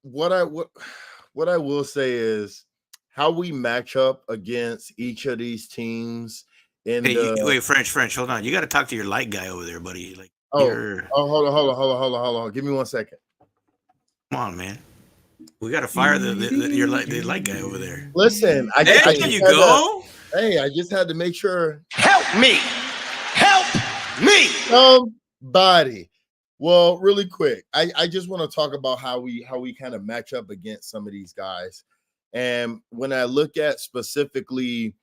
what I will say is how we match up against each of these teams. Wait, French, hold on. You got to talk to your light guy over there, buddy. Like, hold on. Give me 1 second. Come on, man. We got to fire the light guy over there. Listen, I just had to make sure. Help me. Somebody. Well, really quick, I just want to talk about how we kind of match up against some of these guys. And when I look at specifically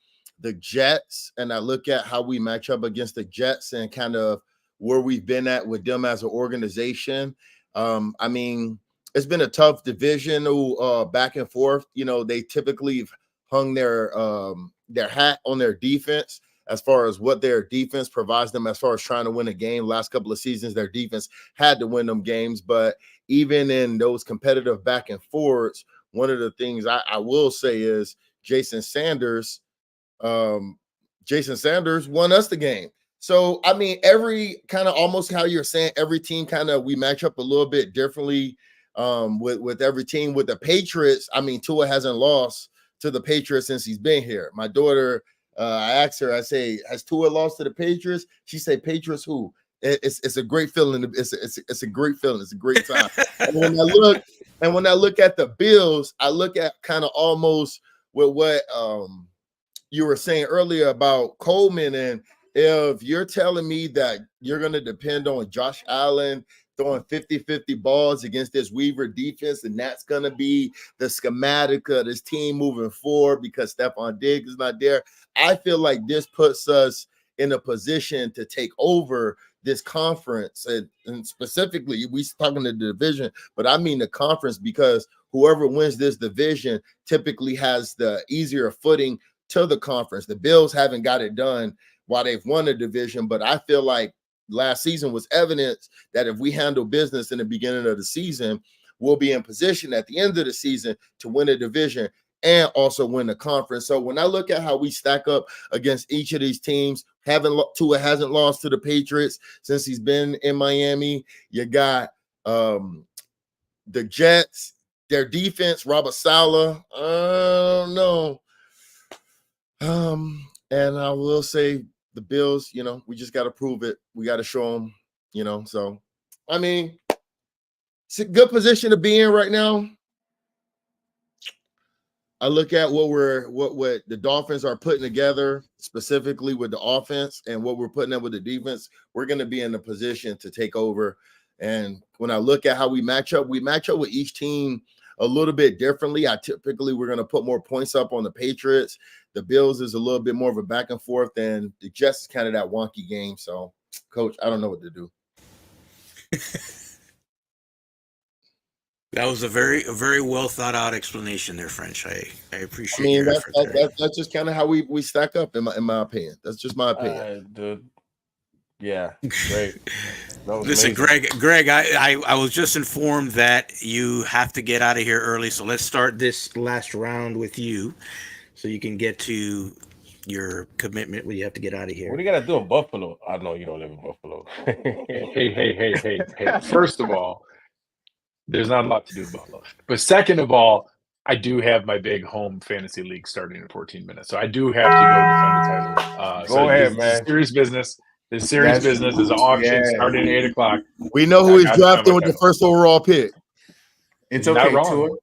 the Jets and I look at how we match up against the Jets and kind of where we've been at with them as an organization, I mean, it's been a tough divisional back and forth. They typically hung their hat on their defense as far as what their defense provides them as far as trying to win a game. Last couple of seasons, their defense had to win them games. But even in those competitive back and forths, one of the things I will say is Jason Sanders won us the game. So, I mean, every kind of almost how you're saying every team kind of we match up a little bit differently with every team. With the Patriots, I mean, Tua hasn't lost to the Patriots since he's been here. My daughter, I asked her, I say, has Tua lost to the Patriots? She said, Patriots who? It's a great feeling. It's a great feeling. It's a great time. and when I look at the Bills, I look at kind of almost with what you were saying earlier about Coleman. And if you're telling me that you're going to depend on Josh Allen throwing 50-50 balls against this Weaver defense, and that's going to be the schematic of this team moving forward because Stephon Diggs is not there, I feel like this puts us in a position to take over this conference. And specifically, we talking the division, but I mean the conference because whoever wins this division typically has the easier footing to the conference. The Bills haven't got it done while they've won the division, but I feel like last season was evidence that if we handle business in the beginning of the season, we'll be in position at the end of the season to win a division and also win the conference. So when I look at how we stack up against each of these teams, Tua hasn't lost to the Patriots since he's been in Miami. You got the Jets, their defense, Robert Saleh. I don't know. And I will say the Bills, we just got to prove it. We got to show them, So, I mean, it's a good position to be in right now. I look at what the Dolphins are putting together, specifically with the offense, and what we're putting up with the defense. We're going to be in a position to take over. And when I look at how we match up with each team a little bit differently. We're going to put more points up on the Patriots. The Bills is a little bit more of a back and forth, and the Jets is kind of that wonky game. So, Coach, I don't know what to do. That was a very well thought out explanation there, French. I appreciate I mean, your effort there. that's just kind of how we stack up, in my opinion. That's just my opinion. Dude. Yeah, great. Listen, amazing. Greg, I was just informed that you have to get out of here early, so let's start this last round with you, so you can get to your commitment where you have to get out of here. What do you got to do in Buffalo? I know you don't live in Buffalo. Hey. First of all, there's not a lot to do in Buffalo. But second of all, I do have my big home fantasy league starting in 14 minutes. So I do have to go defend the title. Go ahead, man. This serious business. This serious business is an auction starting at 8 o'clock. We know who he's drafting with the first overall pick. It's okay, Not wrong.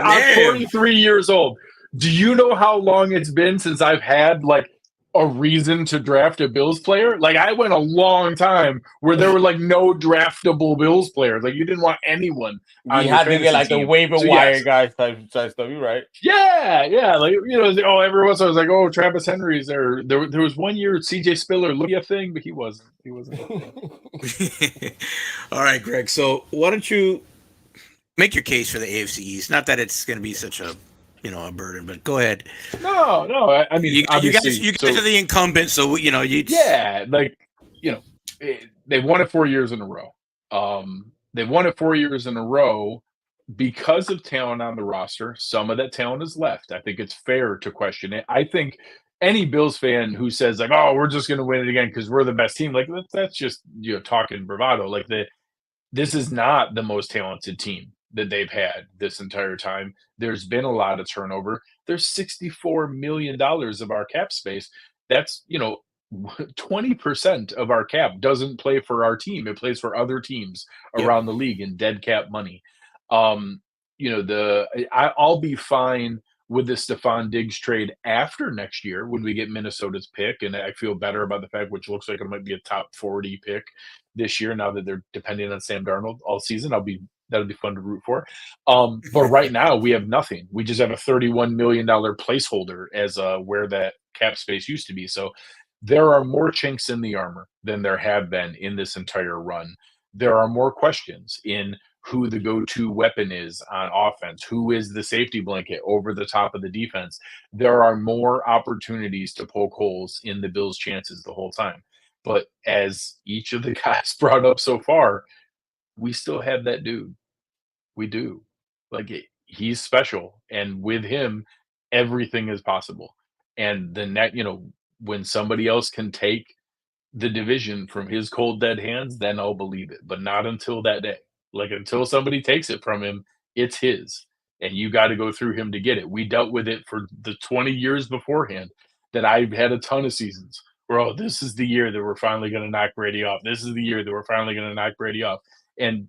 I'm 43 years old. Do you know how long it's been since I've had like a reason to draft a Bills player? Like I went a long time where there were like no draftable Bills players. Like you didn't want anyone. You had to get like the waiver wire guys type stuff. You right? Yeah. Like every once I was like, oh, Travis Henry's there. There was one year CJ Spiller looked a thing, but he wasn't. All right, Greg. So why don't you make your case for the AFC East? Not that it's going to be such a a burden, but go ahead. No. I mean, you guys are the incumbents, so you. Yeah, they won it 4 years in a row. They won it 4 years in a row because of talent on the roster. Some of that talent is left. I think it's fair to question it. I think any Bills fan who says like, "Oh, we're just going to win it again because we're the best team," like that's just talking bravado. Like this is not the most talented team that they've had this entire time. There's been a lot of turnover. There's $64 million of our cap space. That's 20% of our cap doesn't play for our team. It plays for other teams around the league in dead cap money. I'll be fine with the Stephon Diggs trade after next year when we get Minnesota's pick, and I feel better about the fact, which looks like it might be a top 40 pick this year. Now that they're depending on Sam Darnold all season, that'll be fun to root for. But right now we have nothing. We just have a $31 million placeholder as where that cap space used to be. So there are more chinks in the armor than there have been in this entire run. There are more questions in who the go-to weapon is on offense, who is the safety blanket over the top of the defense. There are more opportunities to poke holes in the Bills' chances the whole time. But as each of the guys brought up so far, we still have that dude. We do. Like he's special, and with him, everything is possible. And when somebody else can take the division from his cold dead hands, then I'll believe it. But not until that day. Like until somebody takes it from him, it's his, and you got to go through him to get it. We dealt with it for the 20 years beforehand that I've had a ton of seasons. Bro, this is the year that we're finally going to knock Brady off. This is the year that we're finally going to knock Brady off. And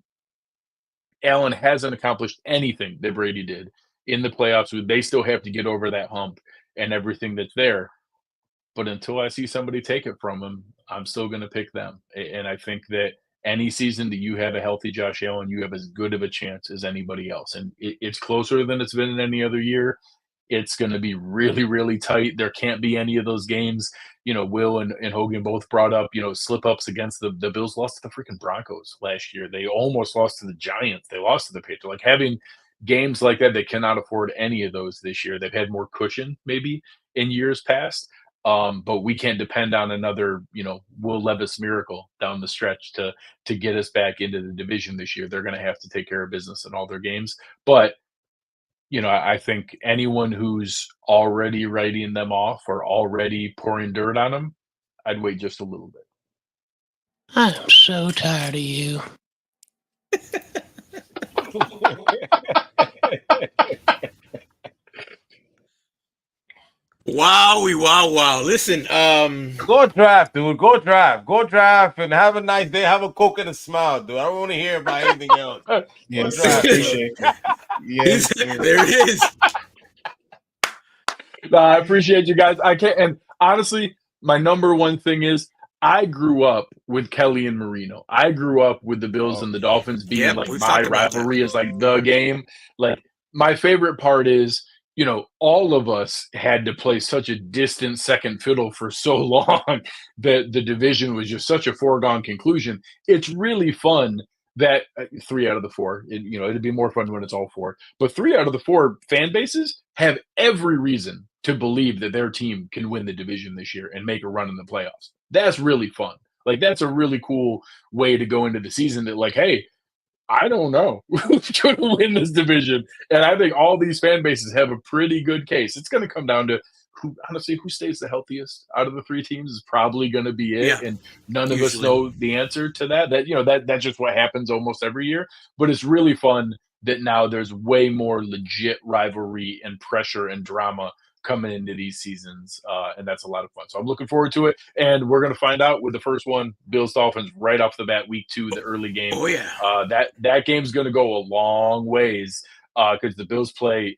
Allen hasn't accomplished anything that Brady did in the playoffs. They still have to get over that hump and everything that's there. But until I see somebody take it from him, I'm still going to pick them. And I think that any season that you have a healthy Josh Allen, you have as good of a chance as anybody else. And it's closer than it's been in any other year. It's going to be really, really tight. There can't be any of those games. Will and Hogan both brought up, slip-ups against the Bills. Lost to the freaking Broncos last year. They almost lost to the Giants. They lost to the Patriots. Like having games like that, they cannot afford any of those this year. They've had more cushion maybe in years past. But we can't depend on another, Will Levis miracle down the stretch to get us back into the division this year. They're going to have to take care of business in all their games. But, I think anyone who's already writing them off or already pouring dirt on them, I'd wait just a little bit. I'm so tired of you. Wow. Listen, go draft, dude. Go draft and have a nice day. Have a Coke and a smile, dude. I don't want to hear about anything else. Yes, I appreciate it. Yes, there it is. No, I appreciate you guys. And honestly, my number one thing is I grew up with Kelly and Marino. I grew up with the Bills and the Dolphins being my rivalry is like the game. Like my favorite part is, all of us had to play such a distant second fiddle for so long that the division was just such a foregone conclusion. It's really fun that 3 out of the 4, it'd be more fun when it's all 4. But 3 out of the 4 fan bases have every reason to believe that their team can win the division this year and make a run in the playoffs. That's really fun. Like, that's a really cool way to go into the season that, like, hey, I don't know who's going to win this division. And I think all these fan bases have a pretty good case. It's going to come down to who stays the healthiest out of the 3 teams is probably going to be it. Yeah, And none of us usually. know the answer to that. That's just what happens almost every year. But it's really fun that now there's way more legit rivalry and pressure and drama coming into these seasons, and that's a lot of fun. So I'm looking forward to it, and we're going to find out with the first one, Bills-Dolphins, right off the bat, week 2, the early game. Oh, yeah. That game's going to go a long ways because the Bills play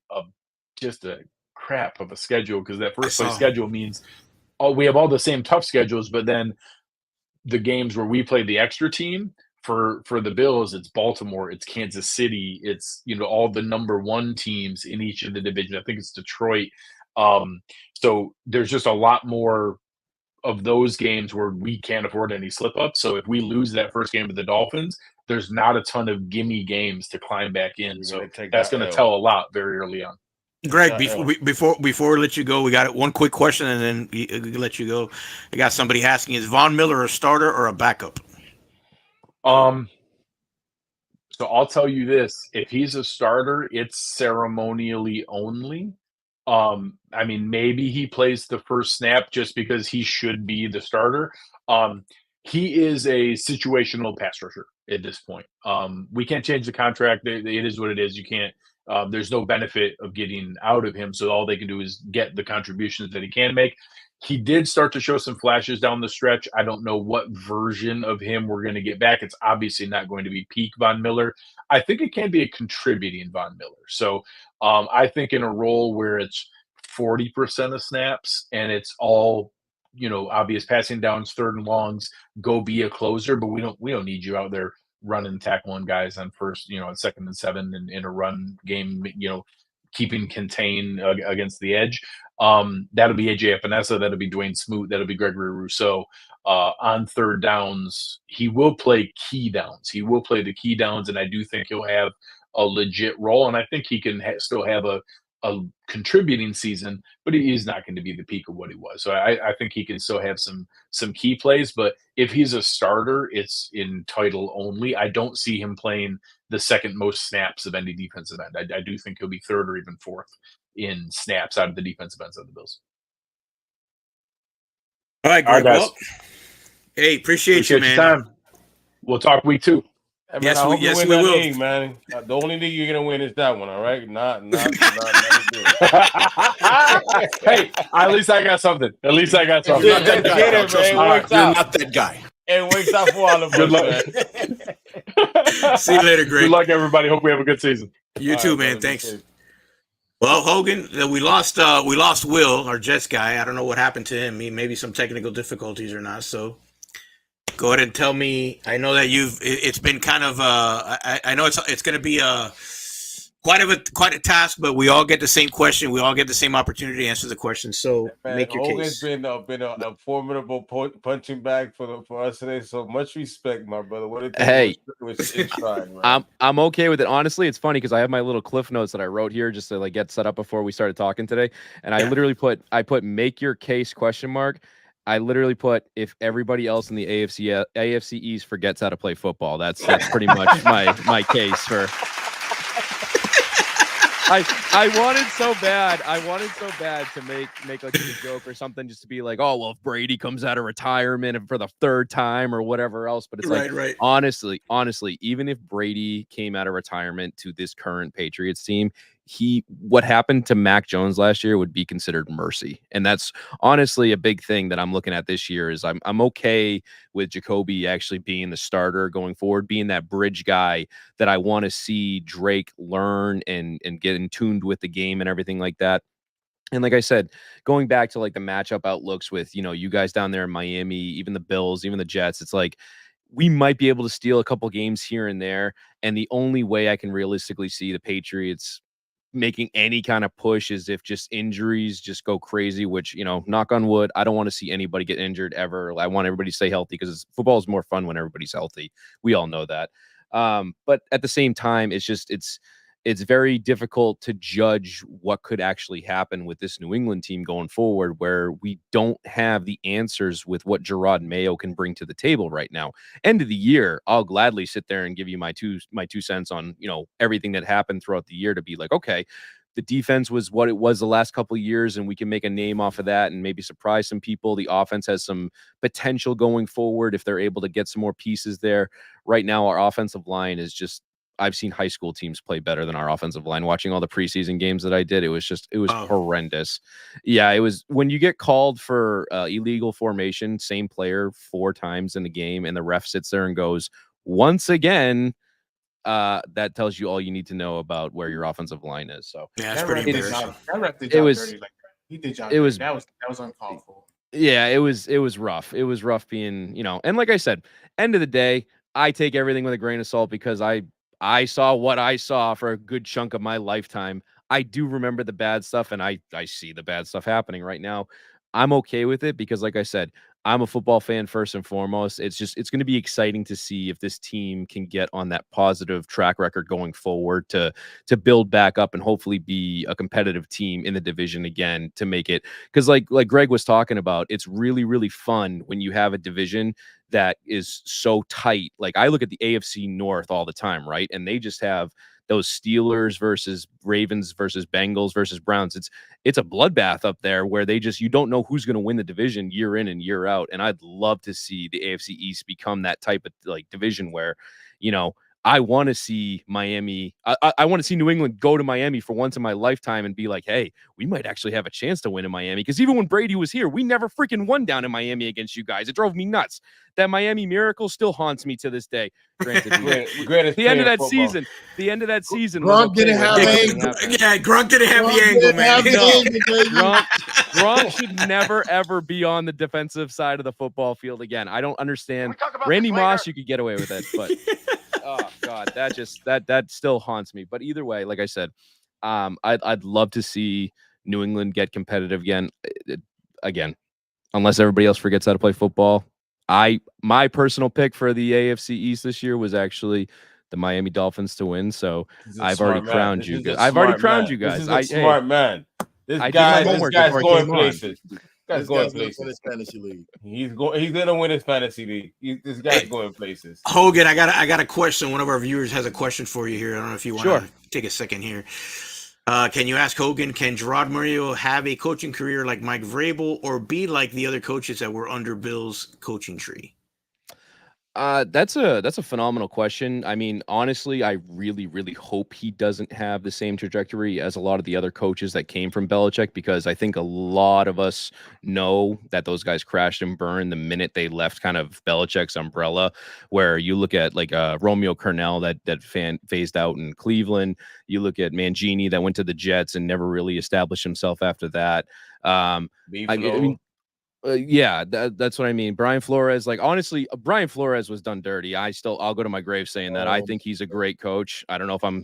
just a crap of a schedule because that first place schedule means we have all the same tough schedules, but then the games where we play the extra team, for the Bills, it's Baltimore, it's Kansas City, it's all the number 1 teams in each of the divisions. I think it's Detroit. So there's just a lot more of those games where we can't afford any slip ups. So if we lose that first game with the Dolphins, there's not a ton of gimme games to climb back in. So that's going to tell a lot very early on. Greg, before we let you go, we got one quick question and then we let you go. I got somebody asking: is Von Miller a starter or a backup? So I'll tell you this: if he's a starter, it's ceremonially only. I mean, maybe he plays the first snap just because he should be the starter. He is a situational pass rusher at this point. We can't change the contract. It is what it is. You can't. There's no benefit of getting out of him, so all they can do is get the contributions that he can make. He did start to show some flashes down the stretch. I don't know what version of him we're going to get back. It's obviously not going to be peak Von Miller. I think it can be a contributing Von Miller. So I think in a role where it's 40% of snaps and it's all, obvious passing downs, 3rd and longs, go be a closer, but we don't need you out there running, tackling guys on first, 2nd and 7 and in a run game, keeping contained against the edge. That'll be AJ Epinesa, that'll be Dwayne Smoot, that'll be Gregory Rousseau. On 3rd downs, he will play key downs. He will play the key downs, and I do think he'll have a legit role, and I think he can still have a contributing season, but he's not going to be the peak of what he was. So I think he can still have some key plays, but if he's a starter, it's in title only. I don't see him playing the 2nd most snaps of any defensive end. I do think he'll be 3rd or even 4th in snaps out of the defensive ends of the Bills. All right, Greg. Well, hey, appreciate you, man. Your time. We'll talk week 2. Hey, man, yes, we will. League, man. The only league you're gonna win is that one, all right? Not Hey, at least I got something. You're not that guy. You're not that guy. And wakes up for all of us, man. See you later, Greg. Good luck, everybody. Hope we have a good season. You all too, right, man. Brother. Thanks. Well, Hogan, we lost Will, our Jets guy. I don't know what happened to him. Maybe some technical difficulties or not. So go ahead and tell me. I know that it's been kind of I know it's going to be quite a task, but we all get the same question. We all get the same opportunity to answer the question. So make your Hogan's case. Been a formidable punching bag for us today. So much respect, my brother. Hey, right? I'm okay with it. Honestly, it's funny because I have my little cliff notes that I wrote here just to get set up before we started talking today, and I literally put make your case ? I literally put if everybody else in the AFC East forgets how to play football. That's pretty much my case for. I wanted so bad to make like a joke or something, just to be like, oh well, if Brady comes out of retirement for the 3rd time or whatever else. But it's right. Honestly, even if Brady came out of retirement to this current Patriots team, what happened to Mac Jones last year would be considered mercy. And that's honestly a big thing that I'm looking at this year is I'm okay with Jacoby actually being the starter going forward, being that bridge guy that I want to see Drake learn and get in tuned with the game and everything like that. And like I said, going back to the matchup outlooks with, you guys down there in Miami, even the Bills, even the Jets, it's like we might be able to steal a couple games here and there. And the only way I can realistically see the Patriots making any kind of push is if just injuries just go crazy, which, knock on wood, I don't want to see anybody get injured ever. I want everybody to stay healthy because football is more fun when everybody's healthy. We all know that. But at the same time, it's very difficult to judge what could actually happen with this New England team going forward, where we don't have the answers with what Gerard Mayo can bring to the table right now. End of the year, I'll gladly sit there and give you my two cents on, everything that happened throughout the year to be like, okay, the defense was what it was the last couple of years, and we can make a name off of that and maybe surprise some people. The offense has some potential going forward if they're able to get some more pieces there. Right now, our offensive line is just, I've seen high school teams play better than our offensive line. Watching all the preseason games that I did, it was horrendous. Yeah, it was when you get called for illegal formation, same player 4 times in the game, and the ref sits there and goes, once again, that tells you all you need to know about where your offensive line is. So yeah, that's pretty embarrassing. That ref did job dirty like that. He did job dirty. That was uncalled for. Yeah, it was rough. It was rough being, and like I said, end of the day, I take everything with a grain of salt because I saw what I saw for a good chunk of my lifetime. I do remember the bad stuff, and I see the bad stuff happening right now. I'm okay with it because, like I said, I'm a football fan first and foremost. It's going to be exciting to see if this team can get on that positive track record going forward to build back up and hopefully be a competitive team in the division again to make it. Because like Greg was talking about, it's really, really fun when you have a division that is so tight. Like I look at the AFC North all the time, right? And they just have those Steelers versus Ravens versus Bengals versus Browns. It's a bloodbath up there where you don't know who's going to win the division year in and year out. And I'd love to see the AFC East become that type of like division where, I want to see Miami. I want to see New England go to Miami for once in my lifetime and be like, hey, we might actually have a chance to win in Miami. Because even when Brady was here, we never freaking won down in Miami against you guys. It drove me nuts. That Miami Miracle still haunts me to this day. Granted, the end of that season. The end of that season. Gronk didn't have angle. Yeah, Gronk didn't have the angle, man. Gronk should never ever be on the defensive side of the football field again. I don't understand. Randy Moss, you could get away with it, but. Oh God, that still haunts me. But either way, like I said, I'd love to see New England get competitive again, unless everybody else forgets how to play football. My personal pick for the AFC East this year was actually the Miami Dolphins to win. So I've already crowned you guys. I've already crowned you guys. This is a smart man. This guy's going places. This guy's going to win his fantasy league. He's going to win his fantasy league. This guy's going places. Hogan, I got a question. One of our viewers has a question for you here. I don't know if you want to take a second here. Can you ask Hogan, can Gerard Mayo have a coaching career like Mike Vrabel or be like the other coaches that were under Bill's coaching tree? That's a phenomenal question. I mean, honestly, I really, really hope he doesn't have the same trajectory as a lot of the other coaches that came from Belichick, because I think a lot of us know that those guys crashed and burned the minute they left kind of Belichick's umbrella. Where you look at like Romeo Cornell that phased out in Cleveland. You look at Mangini that went to the Jets and never really established himself after that. I mean, yeah, that's what I mean. Brian Flores, like honestly, Brian Flores was done dirty. I'll go to my grave saying that. I think he's a great coach. I don't know if I'm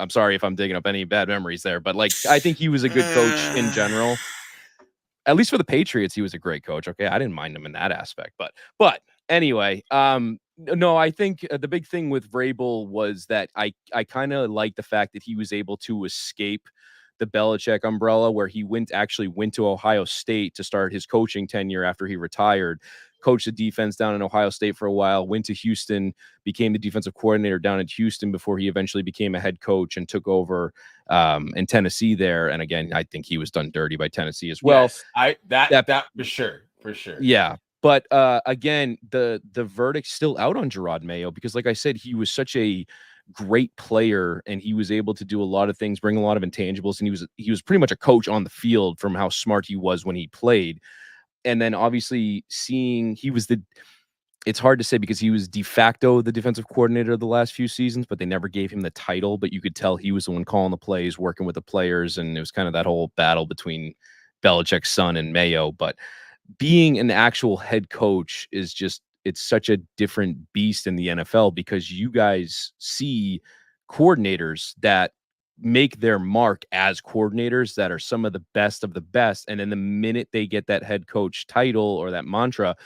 sorry if I'm digging up any bad memories there, but like I think he was a good coach in general. At least for the Patriots, he was a great coach. Okay, I didn't mind him in that aspect, but anyway, no, I think the big thing with Vrabel was that I kind of like the fact that he was able to escape the Belichick umbrella, where he went to Ohio State to start his coaching tenure after he retired, coached the defense down in Ohio State for a while, went to Houston, became the defensive coordinator down in Houston before he eventually became a head coach and took over in Tennessee there. And again, I think he was done dirty by Tennessee as well. Yes, that for sure. Yeah. But again, the verdict's still out on Gerard Mayo, because like I said, he was such a great player and he was able to do a lot of things, bring a lot of intangibles, and he was pretty much a coach on the field from how smart he was when he played. And then obviously it's hard to say because he was de facto the defensive coordinator of the last few seasons, but they never gave him the title. But you could tell he was the one calling the plays, working with the players, and it was kind of that whole battle between Belichick's son and Mayo. But being an actual head coach is it's such a different beast in the NFL, because you guys see coordinators that make their mark as coordinators that are some of the best. And then the minute they get that head coach title or that mantra,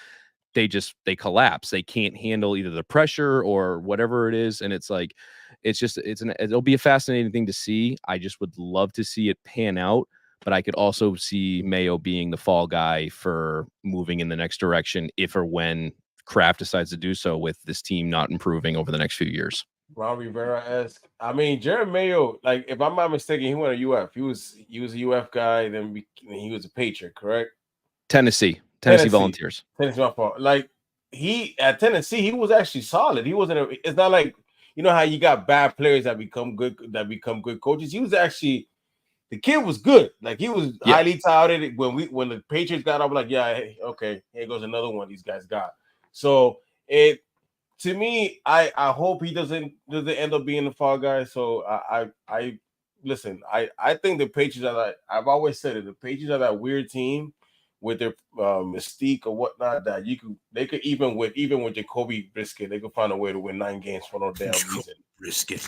they collapse. They can't handle either the pressure or whatever it is. And it's like, it'll be a fascinating thing to see. I just would love to see it pan out, but I could also see Mayo being the fall guy for moving in the next direction if or when Kraft decides to do so with this team not improving over the next few years. Ron Rivera-esque. I mean, Jared Mayo, like, if I'm not mistaken, he went to UF. He was a UF guy, then he was a Patriot, correct? Tennessee Volunteers. Tennessee, my fault. Like, he at Tennessee, he was actually solid. He wasn't. It's not like, you know how you got bad players that become good coaches. He was actually, the kid was good. Like, he was highly touted. When the Patriots got up, like, yeah, hey, okay, here goes another one these guys got. So to me, I hope he doesn't end up being the fall guy. So I listen. I think the Patriots are like, I've always said it. The Patriots are that weird team with their mystique or whatnot that they could even with Jacoby Brisket, they could find a way to win 9 games for no damn reason. Brisket.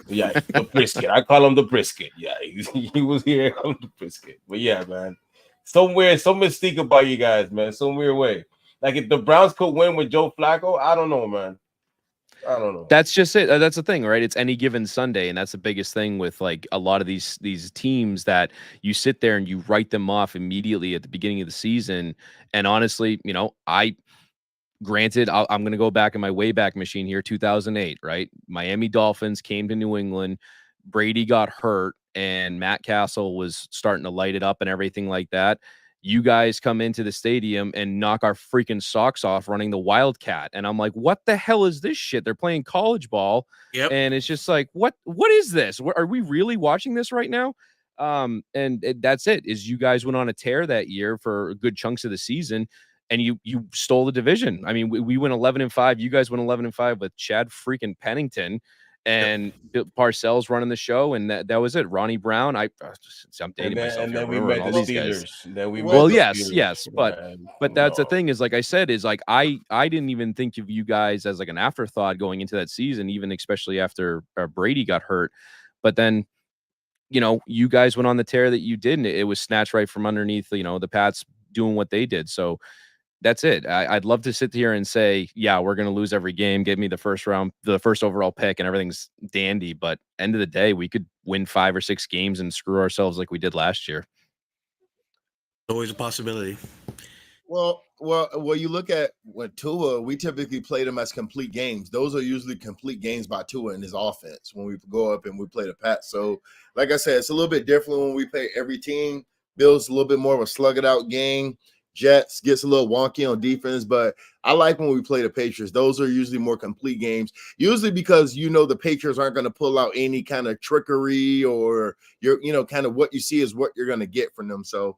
Yeah, the Brisket. I call him the Brisket. Yeah, he was here. I call him the Brisket. But yeah, man, some mystique about you guys, man. Some weird way. Like, if the Browns could win with Joe Flacco, I don't know, man. I don't know. That's just it. That's the thing, right? It's any given Sunday, and that's the biggest thing with like a lot of these teams that you sit there and you write them off immediately at the beginning of the season. And honestly, you know, granted, I'm going to go back in my Wayback Machine here, 2008, right? Miami Dolphins came to New England. Brady got hurt, and Matt Castle was starting to light it up and everything like that. You guys come into the stadium and knock our freaking socks off running the Wildcat. And I'm like, what the hell is this shit? They're playing college ball. Yep. And it's just like, what is this? Are we really watching this right now? That's it, is you guys went on a tear that year for good chunks of the season, and you stole the division. I mean, we went 11-5. You guys went 11-5 with Chad freaking Pennington and Parcells running the show, and that was it. Ronnie Brown, I'm dating myself. And then we met the Steelers. Yes, but that's the thing, is like I said, is like I didn't even think of you guys as like an afterthought going into that season, even especially after Brady got hurt. But then, you know, you guys went on the tear that you did, and it was snatched right from underneath, you know, the Pats doing what they did. So that's it. I'd love to sit here and say, yeah, we're going to lose every game. Give me the first overall pick, and everything's dandy. But end of the day, we could win 5 or 6 games and screw ourselves like we did last year. Always a possibility. Well, you look at what Tua, we typically play them as complete games. Those are usually complete games by Tua and his offense when we go up and we play the Pats. So, like I said, it's a little bit different when we play every team. Bills a little bit more of a slug it out game. Jets gets a little wonky on defense, but I like when we play the Patriots. Those are usually more complete games, usually because, you know, the Patriots aren't going to pull out any kind of trickery, or kind of what you see is what you're going to get from them. So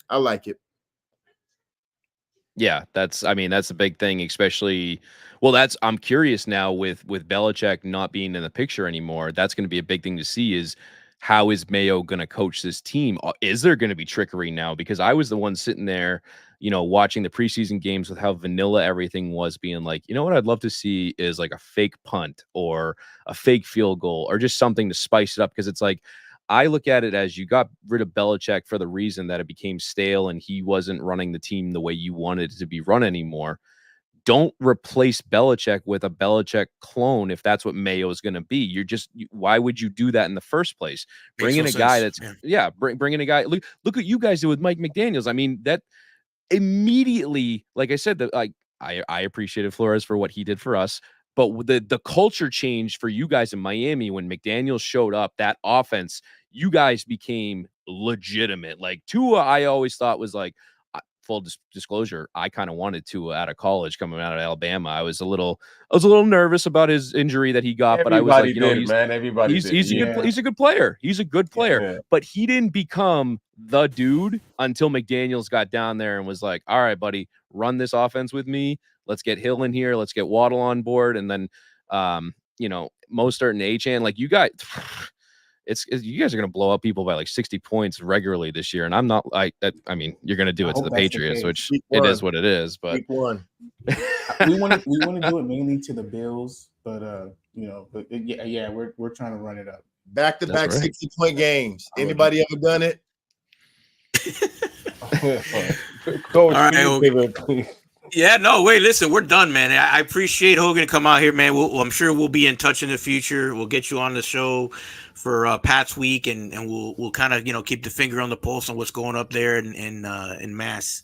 I like it. Yeah, that's the big thing, especially. Well, I'm curious now with Belichick not being in the picture anymore. That's going to be a big thing to see, is how is Mayo going to coach this team? Is there going to be trickery now? Because I was the one sitting there, you know, watching the preseason games with how vanilla everything was, being like, you know what I'd love to see is like a fake punt or a fake field goal or just something to spice it up. Because it's like, I look at it as you got rid of Belichick for the reason that it became stale and he wasn't running the team the way you wanted it to be run anymore. Don't replace Belichick with a Belichick clone if that's what Mayo is going to be. Why would you do that in the first place? Bring in a guy that's bring in a guy. Look what you guys did with Mike McDaniels. I mean, that immediately, like I said, I appreciated Flores for what he did for us, but the culture changed for you guys in Miami when McDaniels showed up. That offense, you guys became legitimate. Like Tua, I always thought was like, full disclosure, I kind of wanted Tua out of college, coming out of Alabama. I was a little nervous about his injury that he got, but I was like, you know, he's a good player. He's a good player, Yeah. but he didn't become the dude until McDaniels got down there and was like, all right, buddy, run this offense with me. Let's get Hill in here. Let's get Waddle on board. And then, you know, Mostert and Achane, like you guys, you guys are going to blow up people by like 60 points regularly this year. And I'm not like that. I mean, you're going to do it to the Patriots, which it is what it is, but we want to do it mainly to the Bills, but we're trying to run it up. Back-to-back 60-point games. Anybody ever done it? Coach, please. Yeah, no, wait, listen, we're done, man. I appreciate Hogan come out here, man. I'm sure we'll be in touch in the future. We'll get you on the show for Pat's week, and we'll kind of keep the finger on the pulse on what's going up there in Mass.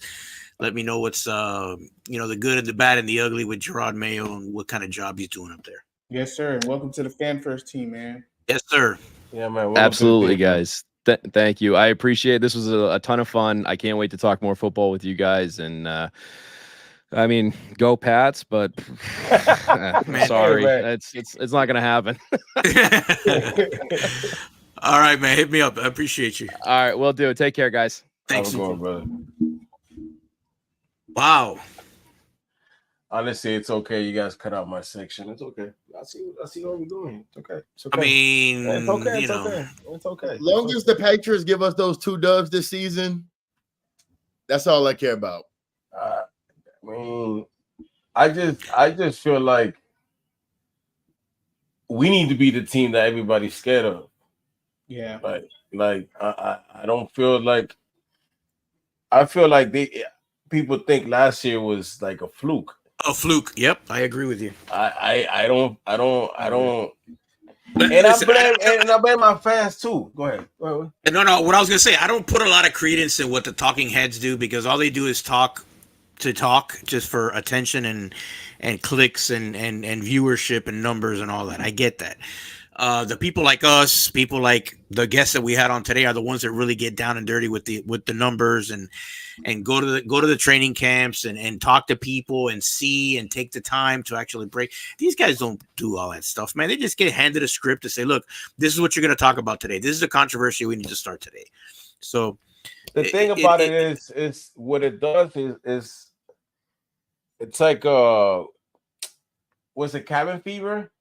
Let me know what's the good and the bad and the ugly with Gerard Mayo and what kind of job he's doing up there. Yes, sir. And welcome to the Fan First team, man. Yes, sir. Yeah, man. Absolutely, guys. Thank you. I appreciate it. This was a ton of fun. I can't wait to talk more football with you guys. And I mean, go Pats, but Man, sorry, hey, it's not gonna happen. All right, man. Hit me up. I appreciate you. All right, we'll do it. Take care, guys. Thanks, brother. Wow. Honestly, it's okay. You guys cut out my section. It's okay. I see what we're doing. It's okay. It's okay. I mean, it's okay. It's okay. It's okay. As long as the Patriots give us those 2 dubs this season, that's all I care about. I mean, I just feel like we need to be the team that everybody's scared of. Yeah. Like I don't feel like I feel like people think last year was like a fluke. A fluke. Yep, I agree with you. I don't. But And listen, I blame my fans too. Go ahead. No. What I was gonna say, I don't put a lot of credence in what the talking heads do because all they do is talk to talk just for attention and clicks and viewership and numbers and all that. I get that. The people like us, people like the guests that we had on today, are the ones that really get down and dirty with the numbers and go to the training camps and talk to people and see and take the time to actually break. These guys don't do all that stuff, man. They just get handed a script to say, look, this is what you're going to talk about today. This is a controversy we need to start today. So the thing about it is what it does is it's like was it Cabin Fever?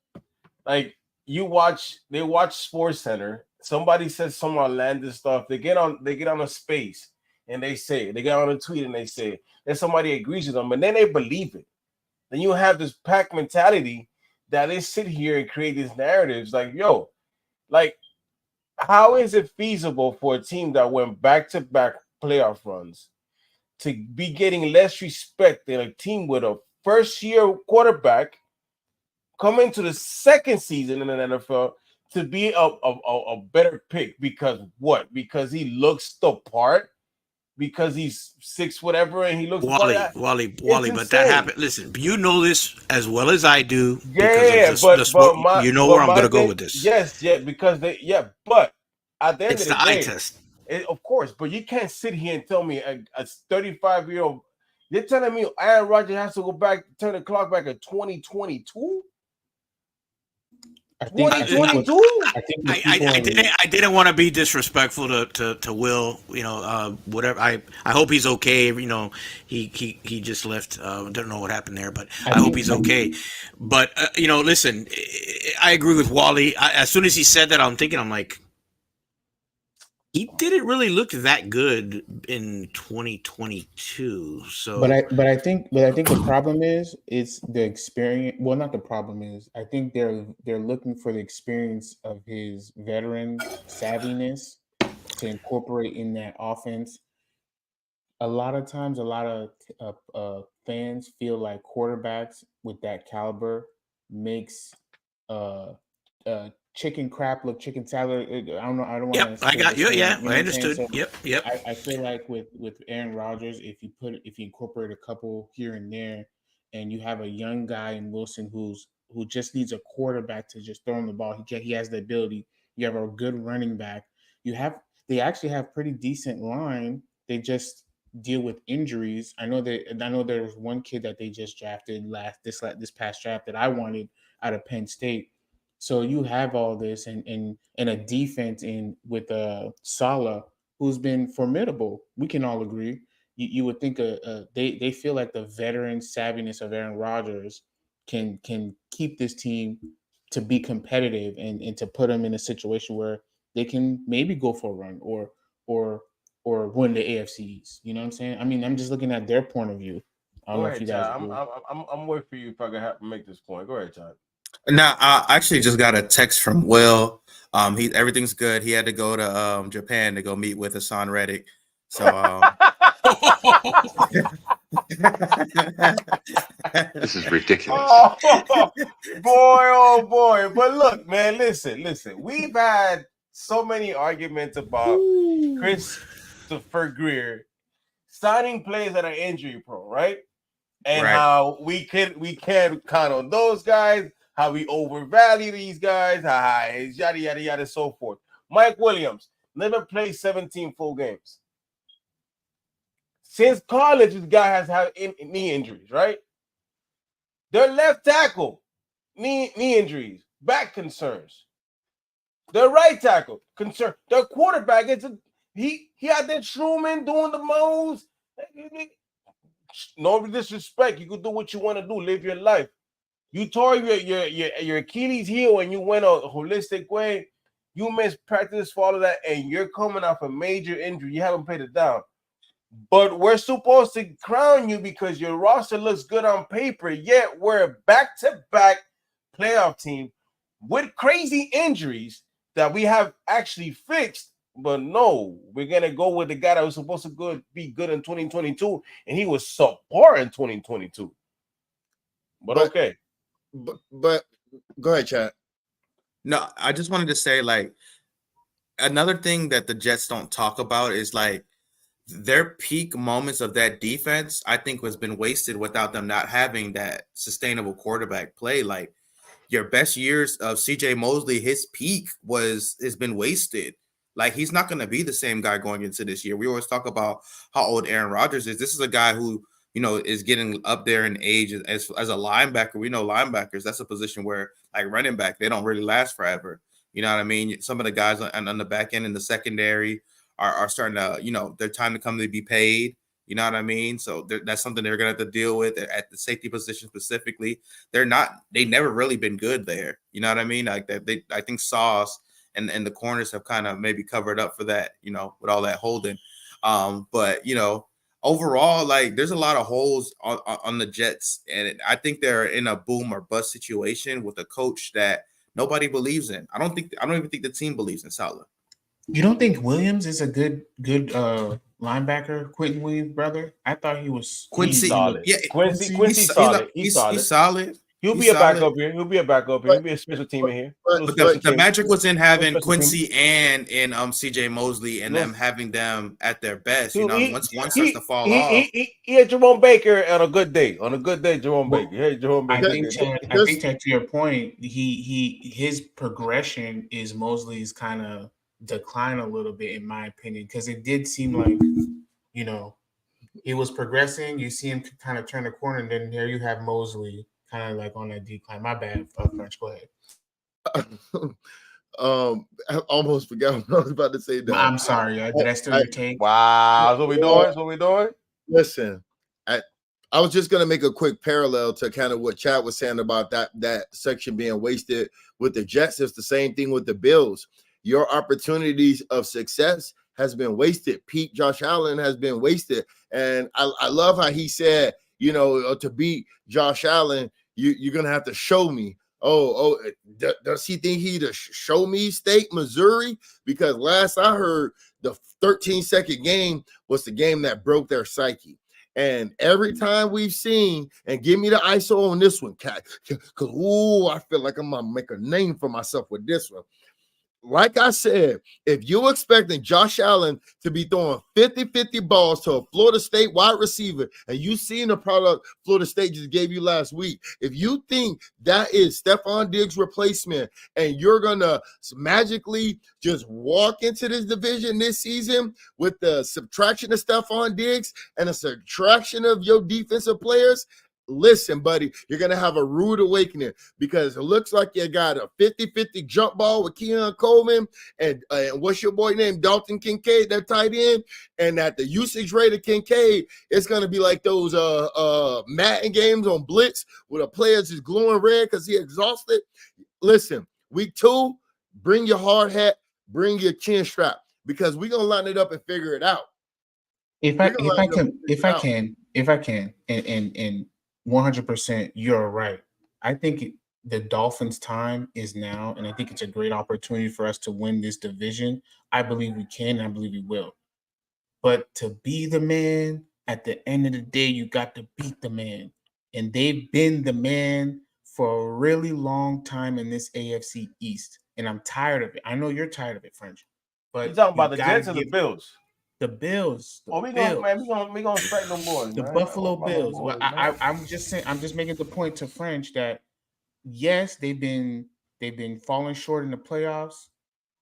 Like they watch Sports Center. Somebody says some outlandish stuff. They get on a space and they get on a tweet and they say, and somebody agrees with them, and then they believe it. Then you have this pack mentality that they sit here and create these narratives like, yo, like, how is it feasible for a team that went back-to-back playoff runs to be getting less respect than a team with a first-year quarterback coming to the second season in the NFL to be a better pick? Because what? Because he looks the part? Because he's 6 whatever and he looks Wally, but that happened. Listen, you know this as well as I do. Yeah, but you know where I'm going to go with this. Yes, because but at the end it's of the eye day, test. Of course, but you can't sit here and tell me a 35-year-old. You're telling me Aaron Rodgers has to go back, turn the clock back at 2022? I didn't want to be disrespectful to Will. Whatever. I hope he's okay. He just left. Don't know what happened there, but I hope he's okay. But listen, I agree with Wally. As soon as he said that, I'm like, he didn't really look that good in 2022. So, but I think the problem is it's the experience. Well, not the problem is. I think they're looking for the experience of his veteran savviness to incorporate in that offense. A lot of times, a lot of fans feel like quarterbacks with that caliber makes chicken crap look chicken salad. I don't know. I don't want to. Yep, I got you. Yeah, I understood. So yep. I feel like with Aaron Rodgers, if you incorporate a couple here and there, and you have a young guy in Wilson who just needs a quarterback to just throw him the ball. He has the ability. You have a good running back. They actually have pretty decent line. They just deal with injuries. I know there was one kid that they just drafted this past draft that I wanted out of Penn State. So you have all this and a defense with Saleh, who's been formidable. We can all agree. You would think they feel like the veteran savviness of Aaron Rodgers can keep this team to be competitive and to put them in a situation where they can maybe go for a run or win the AFCs. You know what I'm saying? I mean, I'm just looking at their point of view. I don't know if you guys agree. I'm waiting for you if I can make this point. Go ahead, Todd. Now, I actually just got a text from Will. Everything's good. He had to go to Japan to go meet with Hassan Reddick. So This is ridiculous. Oh boy. But look, man, listen. We've had so many arguments about Christopher Greer signing players that are injury prone, right? And how we can't count on those guys, how we overvalue these guys, yada yada yada, so forth. Mike Williams never played 17 full games. Since college, this guy has had knee injuries, right? Their left tackle, knee injuries, back concerns. Their right tackle, concern. Their quarterback he had that Truman doing the moves. No disrespect. You can do what you want to do, live your life. You tore your Achilles heel and you went a holistic way. You missed practice for all of that, and you're coming off a major injury. You haven't played it down. But we're supposed to crown you because your roster looks good on paper, yet we're a back-to-back playoff team with crazy injuries that we have actually fixed. But no, we're going to go with the guy that was supposed to be good in 2022, and he was subpar in 2022. But okay. But go ahead, Chad. No, I just wanted to say, like, another thing that the Jets don't talk about is, like, their peak moments of that defense, I think, has been wasted without them not having that sustainable quarterback play. Like, your best years of CJ Mosley, his peak has been wasted. Like, he's not going to be the same guy going into this year. We always talk about how old Aaron Rodgers is. This is a guy who, you know, is getting up there in age as a linebacker. We know linebackers, that's a position where, like running back, they don't really last forever. You know what I mean? Some of the guys on the back end in the secondary are starting to, you know, their time to come to be paid. You know what I mean? So that's something they're going to have to deal with at the safety position specifically. They never really been good there. You know what I mean? Like I think Sauce and the corners have kind of maybe covered up for that, you know, with all that holding. But, you know, overall, like, there's a lot of holes on the Jets, and I think they're in a boom or bust situation with a coach that nobody believes in. I don't even think the team believes in Saleh. You don't think Williams is a good linebacker? Quentin Williams' brother? I thought he was Quincy. Solid. Yeah, Quincy's solid. He's solid. He'll be a backup here. He'll be a special teamer here. But the magic was in having Quincy and CJ Mosley and them having them at their best. You know, once starts to fall off. He had Jerome Baker on a good day. Jerome Baker. Hey, Jerome Baker. I think to your point, his progression is Mosley's kind of decline a little bit, in my opinion, because it did seem like, you know, he was progressing. You see him kind of turn the corner, and then there you have Mosley kind of like on that decline. My bad, French. Go ahead. I almost forgot what I was about to say. Now. I'm sorry. Did I steal your take? Wow. That's what we doing. Listen, I was just gonna make a quick parallel to kind of what Chad was saying about that section being wasted with the Jets. It's the same thing with the Bills. Your opportunities of success has been wasted. Pete Josh Allen has been wasted. And I love how he said, you know, to beat Josh Allen, you're going to have to show me. Does he think he to show me State, Missouri? Because last I heard, the 13-second game was the game that broke their psyche. And every time we've seen, and give me the ISO on this one, Cat, because, I feel like I'm going to make a name for myself with this one. Like I said, if you're expecting Josh Allen to be throwing 50-50 balls to a Florida State wide receiver, and you seen the product Florida State just gave you last week, if you think that is Stephon Diggs' replacement and you're going to magically just walk into this division this season with the subtraction of Stephon Diggs and a subtraction of your defensive players, listen, buddy, you're going to have a rude awakening, because it looks like you got a 50-50 jump ball with Keon Coleman and what's your boy name, Dalton Kincaid, that tight end, and at the usage rate of Kincaid, it's going to be like those Madden games on Blitz where the players is glowing red because he exhausted. Listen, week 2, bring your hard hat, bring your chin strap, because we're going to line it up and figure it out. If I can, and 100%, you're right. I think the Dolphins' time is now, and I think it's a great opportunity for us to win this division. I believe we can, and I believe we will. But to be the man at the end of the day, you got to beat the man. And they've been the man for a really long time in this AFC East. And I'm tired of it. I know you're tired of it, French. But You talking about the gotta Jets or the give Bills? the Bills. The Oh, we Bills. gonna strike them boys, The man. Buffalo My Bills. boys, Well, man. I'm just saying. I'm just making the point to French that yes, they've been falling short in the playoffs,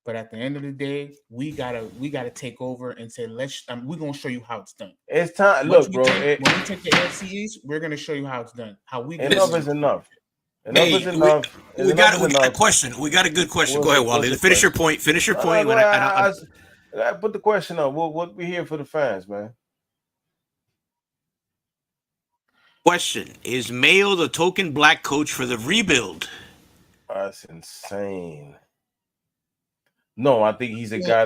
but at the end of the day, we gotta take over and say we're gonna show you how it's done. It's time. Once Look, bro. when we take the AFC East, we're gonna show you how it's done. How we Enough is enough. Enough Hey, is enough. we got a question. We got a good question. Go ahead, Wally. Finish your point. Finish your point. I put the question up. What we here for the fans, man? Question: is Mayo the token black coach for the rebuild? That's insane. No, I think he's a guy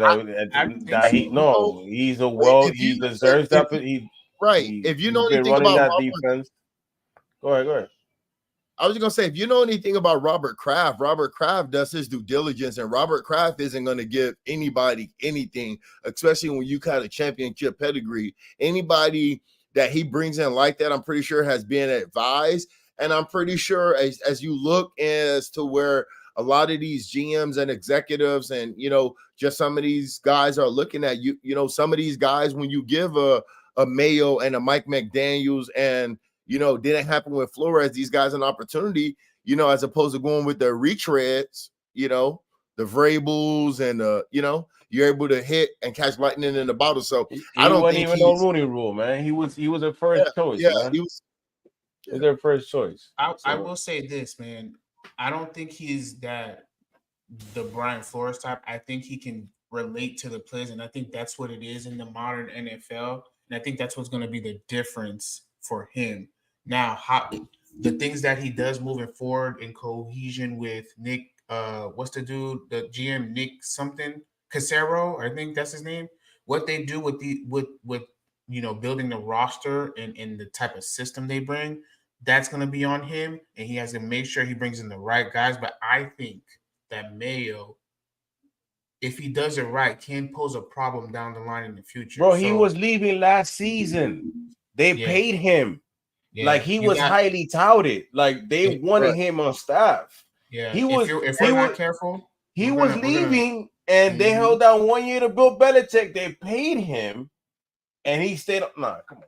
he's a he deserves that. If you know anything about that Robert, defense, go ahead. I was just gonna say, if you know anything about Robert Kraft does his due diligence, and Robert Kraft isn't gonna give anybody anything, especially when you kind of championship pedigree. Anybody that he brings in like that, I'm pretty sure has been advised, and I'm pretty sure as you look as to where a lot of these GMs and executives and just some of these guys are looking at some of these guys, when you give a Mayo and a Mike McDaniels and didn't happen with Flores, these guys an opportunity, as opposed to going with the retreads, the Vrabels and you're able to hit and catch lightning in the bottle. So I don't think even no Rooney Rule, man. He was a first choice, man. He was their first choice. I will say this, man. I don't think he's the Brian Flores type. I think he can relate to the players, and I think that's what it is in the modern NFL. And I think that's what's going to be the difference for him. Now, how the things that he does moving forward in cohesion with Nick, what's the dude, the GM, Nick something, Casero, I think that's his name. What they do with building the roster and the type of system they bring, that's going to be on him, and he has to make sure he brings in the right guys. But I think that Mayo, if he does it right, can pose a problem down the line in the future. Bro, he was leaving last season. They paid him. Yeah. Like he was highly touted. Like they wanted him on staff. Yeah, he was. If we're not careful, he was leaving, and they held down 1 year to Bill Belichick. They paid him, and he stayed up. Nah, come on.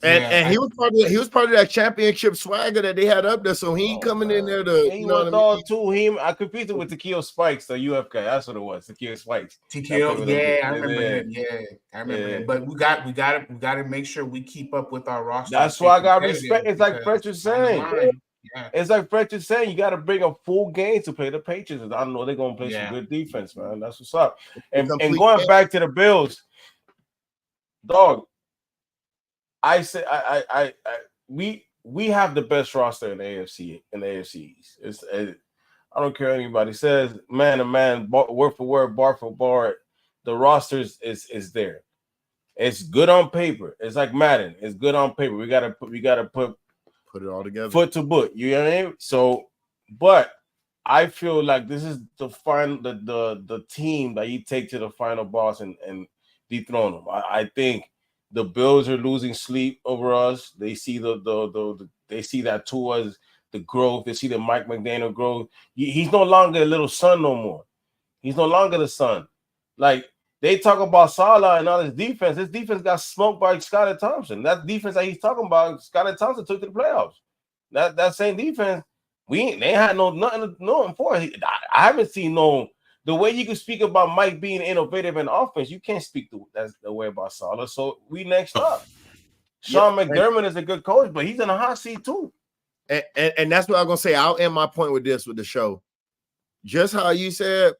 And he was part of that championship swagger that they had up there. So he ain't coming in there to I competed with Takeo Spikes, the UFK. That's what it was. Takeo Spikes. Takeo, I remember him. Yeah, I remember him. But we got to make sure we keep up with our roster. That's why I got respect. It's like Fletcher saying. It's like Fletcher saying, you got to bring a full game to play the Patriots. I know they're gonna play some good defense, man. That's what's up. And going back to the Bills, dog. I say we have the best roster in the AFC East. I don't care what anybody says, man to man, word for word, bar for bar. The roster is there. It's good on paper. It's like Madden. It's good on paper. We gotta put it all together, foot to foot. You know what I mean? So, but I feel like this is the team that you take to the final boss and dethrone them. I think. The Bills are losing sleep over us. They see they see that Tua's the growth. They see the Mike McDaniel growth. He's no longer a little son no more. He's no longer the son. Like they talk about Salah and all his defense. His defense got smoked by Skylar Thompson. That defense that he's talking about, Skylar Thompson took to the playoffs. That same defense, they had nothing to know him for. I haven't seen the way you can speak about Mike being innovative in offense, you can't speak the way about Salah. So we next up. Sean McDermott is a good coach, but he's in a hot seat too. And that's what I'm gonna say. I'll end my point with this with the show. Just how you said,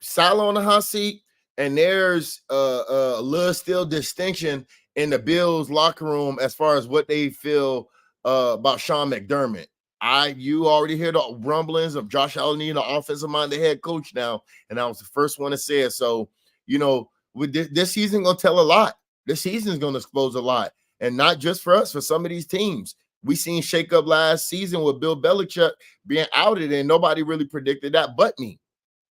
Salah on the hot seat, and there's a little still distinction in the Bills locker room as far as what they feel about Sean McDermott. You already hear the rumblings of Josh Allen being the offensive minded head coach now, and I was the first one to say it. So, with this season gonna tell a lot. This season is gonna expose a lot, and not just for us, for some of these teams. We seen shake up last season with Bill Belichick being outed, and nobody really predicted that but me.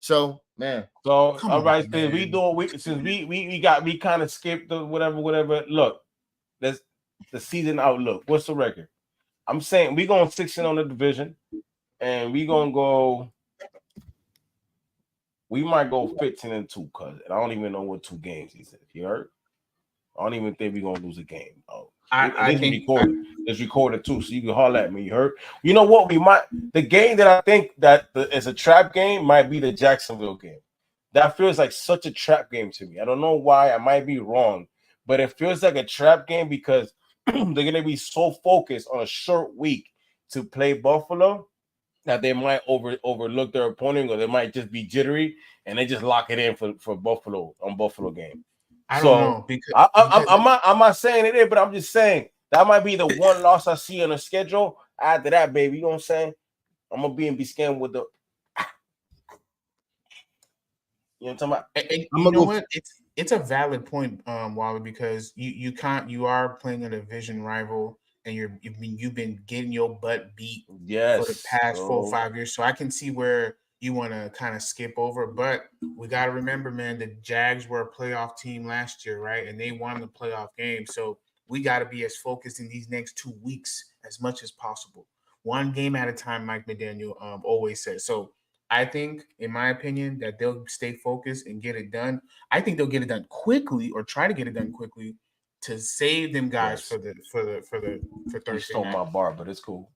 So, man. So all right, since we kind of skipped the whatever. Look, the season outlook. What's the record? I'm saying we going 6-0 on the division, and we gonna go. We might go 15-2, cuz I don't even know what 2 games he said. You heard? I don't even think we're gonna lose a game. Oh, I think it's recorded too, so you can holler at me. You heard? You know what? We might the game that I think that is a trap game might be the Jacksonville game. That feels like such a trap game to me. I don't know why. I might be wrong, but it feels like a trap game because they're gonna be so focused on a short week to play Buffalo that they might overlook their opponent, or they might just be jittery and they just lock it in for Buffalo on Buffalo game. I don't know because I'm not saying it is, but I'm just saying that might be the one loss I see on the schedule. After that, baby, you know what I'm saying? I'm gonna be scanned with the. You know what I'm talking about? You know what? It's a valid point, Wally, because you are playing a division rival, and you've been getting your butt beat for the past 4 or 5 years. So I can see where you want to kind of skip over, but we got to remember, man, the Jags were a playoff team last year, right? And they won the playoff game. So we got to be as focused in these next 2 weeks as much as possible. One game at a time, Mike McDaniel always says. So I think, in my opinion, that they'll stay focused and get it done. I think they'll get it done quickly, or try to get it done quickly, to save them guys for Thursday. You stole my bar, but it's cool.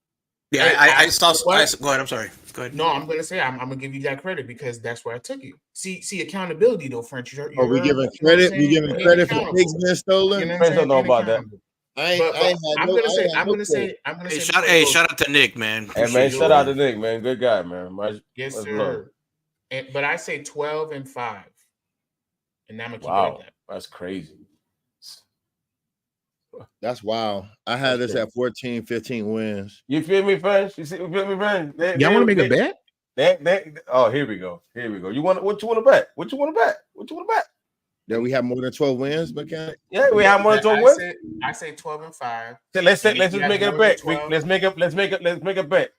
Yeah, I saw. Go ahead. I'm sorry. Go ahead. No, I'm gonna say I'm gonna give you that credit because that's where I took you. See accountability though, French. We giving credit? We giving credit for pigs being stolen? You know Friends don't know about that. I'm gonna say. Shout out to Nick, man. Hey, man, shout out to Nick, man. Good guy, man. Yes, sir. But I say 12-5, and I'm gonna keep it like that. That's crazy. That's wild. I had this at 14, 15 wins. You feel me, friends? You feel me, friends? Y'all want to make a bet? Oh, here we go. What you want to bet? What you want to bet? That we have more than 12 wins, mechanic? Yeah, we have more than 12 wins. I say 12-5. So let's just make it a bet. Let's make a bet.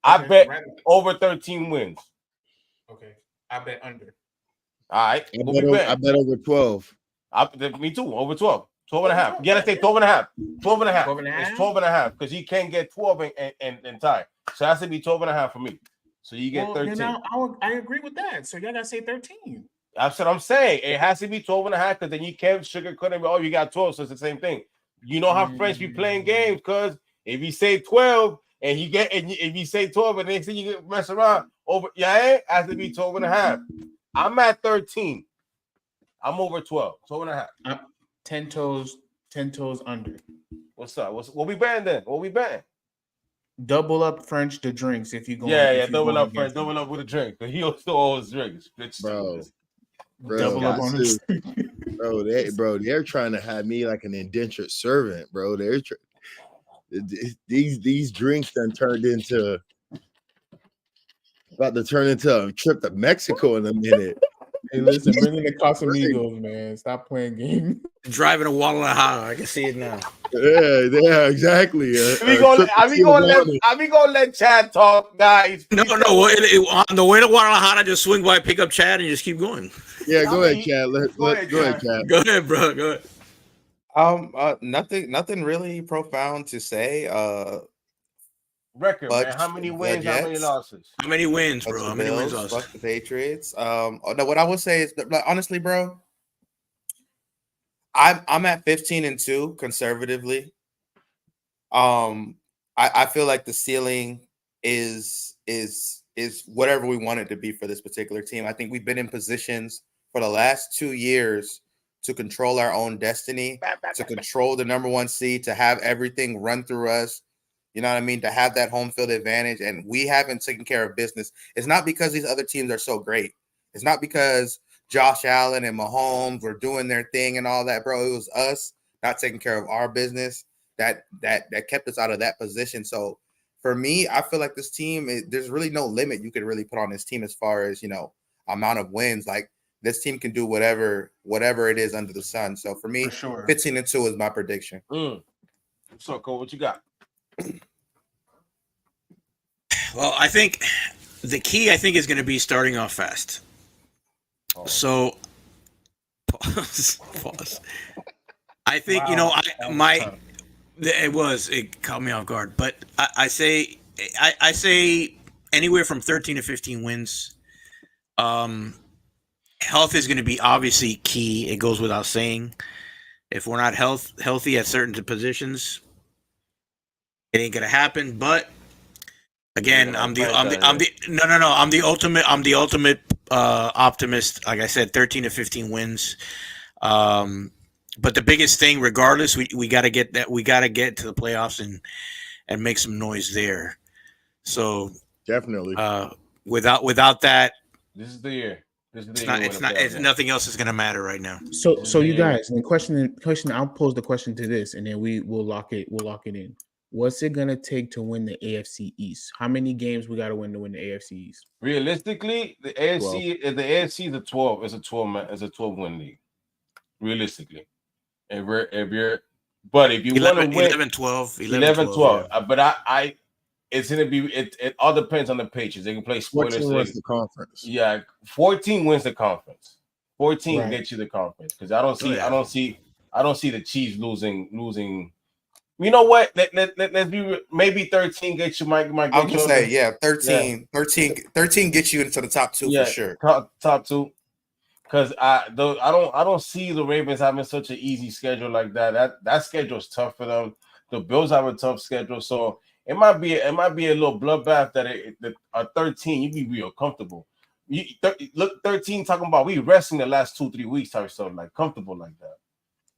I bet over 13 wins. Okay. I bet under. All right. I bet over 12. Me too, over 12. 12.5. Yeah, let's say 12.5. 12.5. It's 12.5 because you can't get 12 and tie. So it has to be 12.5 for me. So you get 13. I agree with that. So y'all gotta say 13. That's what I'm saying. It has to be 12.5 because then you can't sugarcoat it. Oh, you got 12, so it's the same thing. You know how French be playing games, because if you say 12 and if you say 12 and next thing you mess around over, it has to be 12.5. I'm at 13. I'm over 12. 12.5. 10 toes under. What's up? What we betting then? What we betting? Double up French the drinks if you go. Double up French. Double up with a drink. He'll still always drinks. Bro, double up on they're trying to have me like an indentured servant, bro. These drinks done turned into about to turn into a trip to Mexico in a minute. Hey, listen, bring in the Casamigos, man. Stop playing games. Driving a Guadalajara. I can see it now. Yeah, exactly. Are we gonna let Chad talk, guys? No. On the way to Guadalajara, just swing by, pick up Chad, and just keep going. Yeah, go ahead, Chad. Go ahead, Chad. Go ahead, bro. Go ahead. Nothing really profound to say. Record, man. How many wins? How many losses? How many wins, bro? How many wins? Fuck the Patriots. No, what I would say is, honestly, bro, I'm at 15-2 conservatively. I feel like the ceiling is whatever we want it to be for this particular team. I think we've been in positions for the last 2 years to control our own destiny, to control the number 1 seed, to have everything run through us. You know what I mean? To have that home field advantage, and we haven't taken care of business. It's not because these other teams are so great. It's not because Josh Allen and Mahomes were doing their thing and all that, bro. It was us not taking care of our business that kept us out of that position. So for me, I feel like this team, there's really no limit you could really put on this team as far as, amount of wins. Like, this team can do whatever it is under the sun. So for me, 15-2 is my prediction. So, Cole, what you got? Well, I think the key, is going to be starting off fast. So, pause. I think, It caught me off guard, but I say anywhere from 13 to 15 wins. Health is going to be obviously key. It goes without saying. If we're not healthy at certain positions, it ain't going to happen. But again, I'm the ultimate optimist. Like I said, 13 to 15 wins. But the biggest thing, regardless, we got to get that. We got to get to the playoffs and make some noise there. So definitely. Without that, this is the year. Nothing else is going to matter right now. So you guys, the question. I'll pose the question to this, and then we'll lock it in. What's it gonna take to win the AFC East? How many games we got to win the AFC East? Realistically, the AFC is a 12. It's a 12 win league. Realistically, if you want to win 11-12. But it's gonna be it all depends on the Patriots. They can play spoilers. 14 wins the conference. Yeah, 14 wins the conference. 14 gets you the conference because I don't see the Chiefs losing. You know what? Let's be maybe 13 gets you. Might get I was gonna say 13 gets you into the top two for sure. Top two. Because I don't see the Ravens having such an easy schedule like that. That schedule is tough for them. The Bills have a tough schedule, so it might be a little bloodbath that at 13 you'd be real comfortable. Look, 13 talking about we resting the last 2-3 weeks type stuff, like comfortable like that.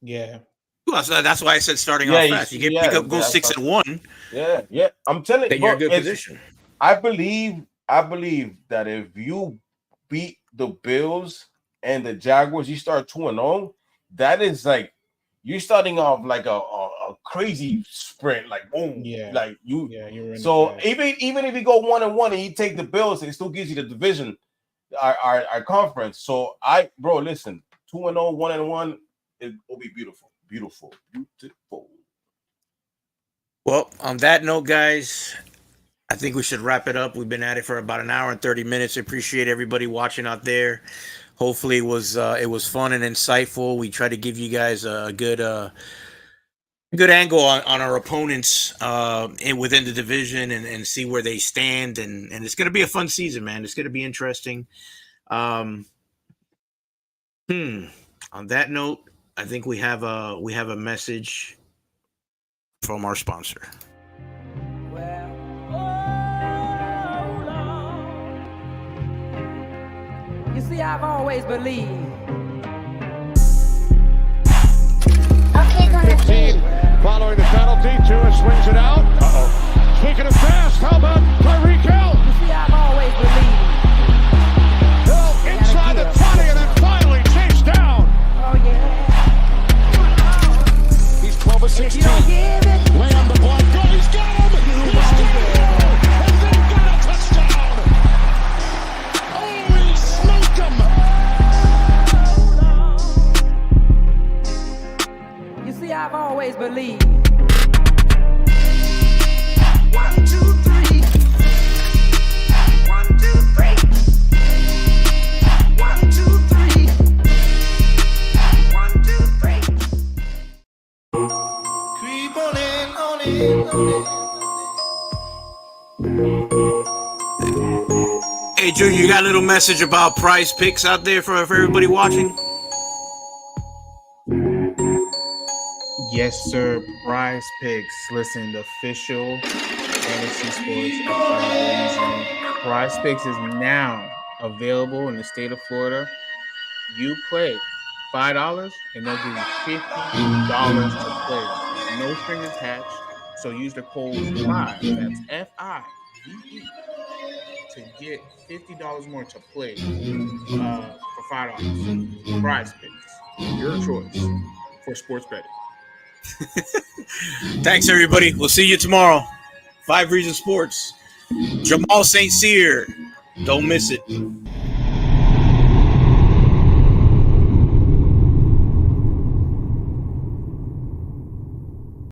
Yeah. Well, so that's why I said starting off fast. You go 6-1. Yeah. I'm telling you, you're in a good position. I believe that if you beat the Bills and the Jaguars, you start 2-0. That is like you're starting off like a crazy sprint, like boom, like you. Yeah, you're in. So even if you go 1-1 and you take the Bills, it still gives you the division, our conference. So listen, 2-0, 1-1, it will be beautiful. Well, on that note, guys, I think we should wrap it up. We've been at it for about an hour and 30 minutes. I appreciate everybody watching out there. Hopefully it was fun and insightful. We try to give you guys a good angle on our opponents within the division and see where they stand. And it's going to be a fun season, man. It's going to be interesting. On that note, I think we have a message from our sponsor. You see, I've always believed. 15 following the penalty. Tua swings it out. Speaking of fast, how about Tyreek Hill? You see, I've always believed. Hill inside the 20 and then finally chased down. Oh, yeah. He's 12 of 16. Lay on the block. Go, he's got him. He's got him. And they got a touchdown. Holy smoke him. You see, I've always believed. 1, 2, 3. 1, 2, 3. 1, 2, 3. 1, 2, 3. Creep on in, on in, on in. Hey, Junior, you got a little message about Prize Picks out there for everybody watching? Yes, sir. Prize Picks. Listen, the official fantasy sports reason. Prize Picks is now available in the state of Florida. You play $5 and they'll give you $50 to play. No string attached. So use the code FIVE. That's FIVE to get $50 more to play for $5. Prize Picks. Your choice for sports betting. Thanks, everybody. We'll see you tomorrow. 5 Reasons Sports. Jamal St. Cyr. Don't miss it.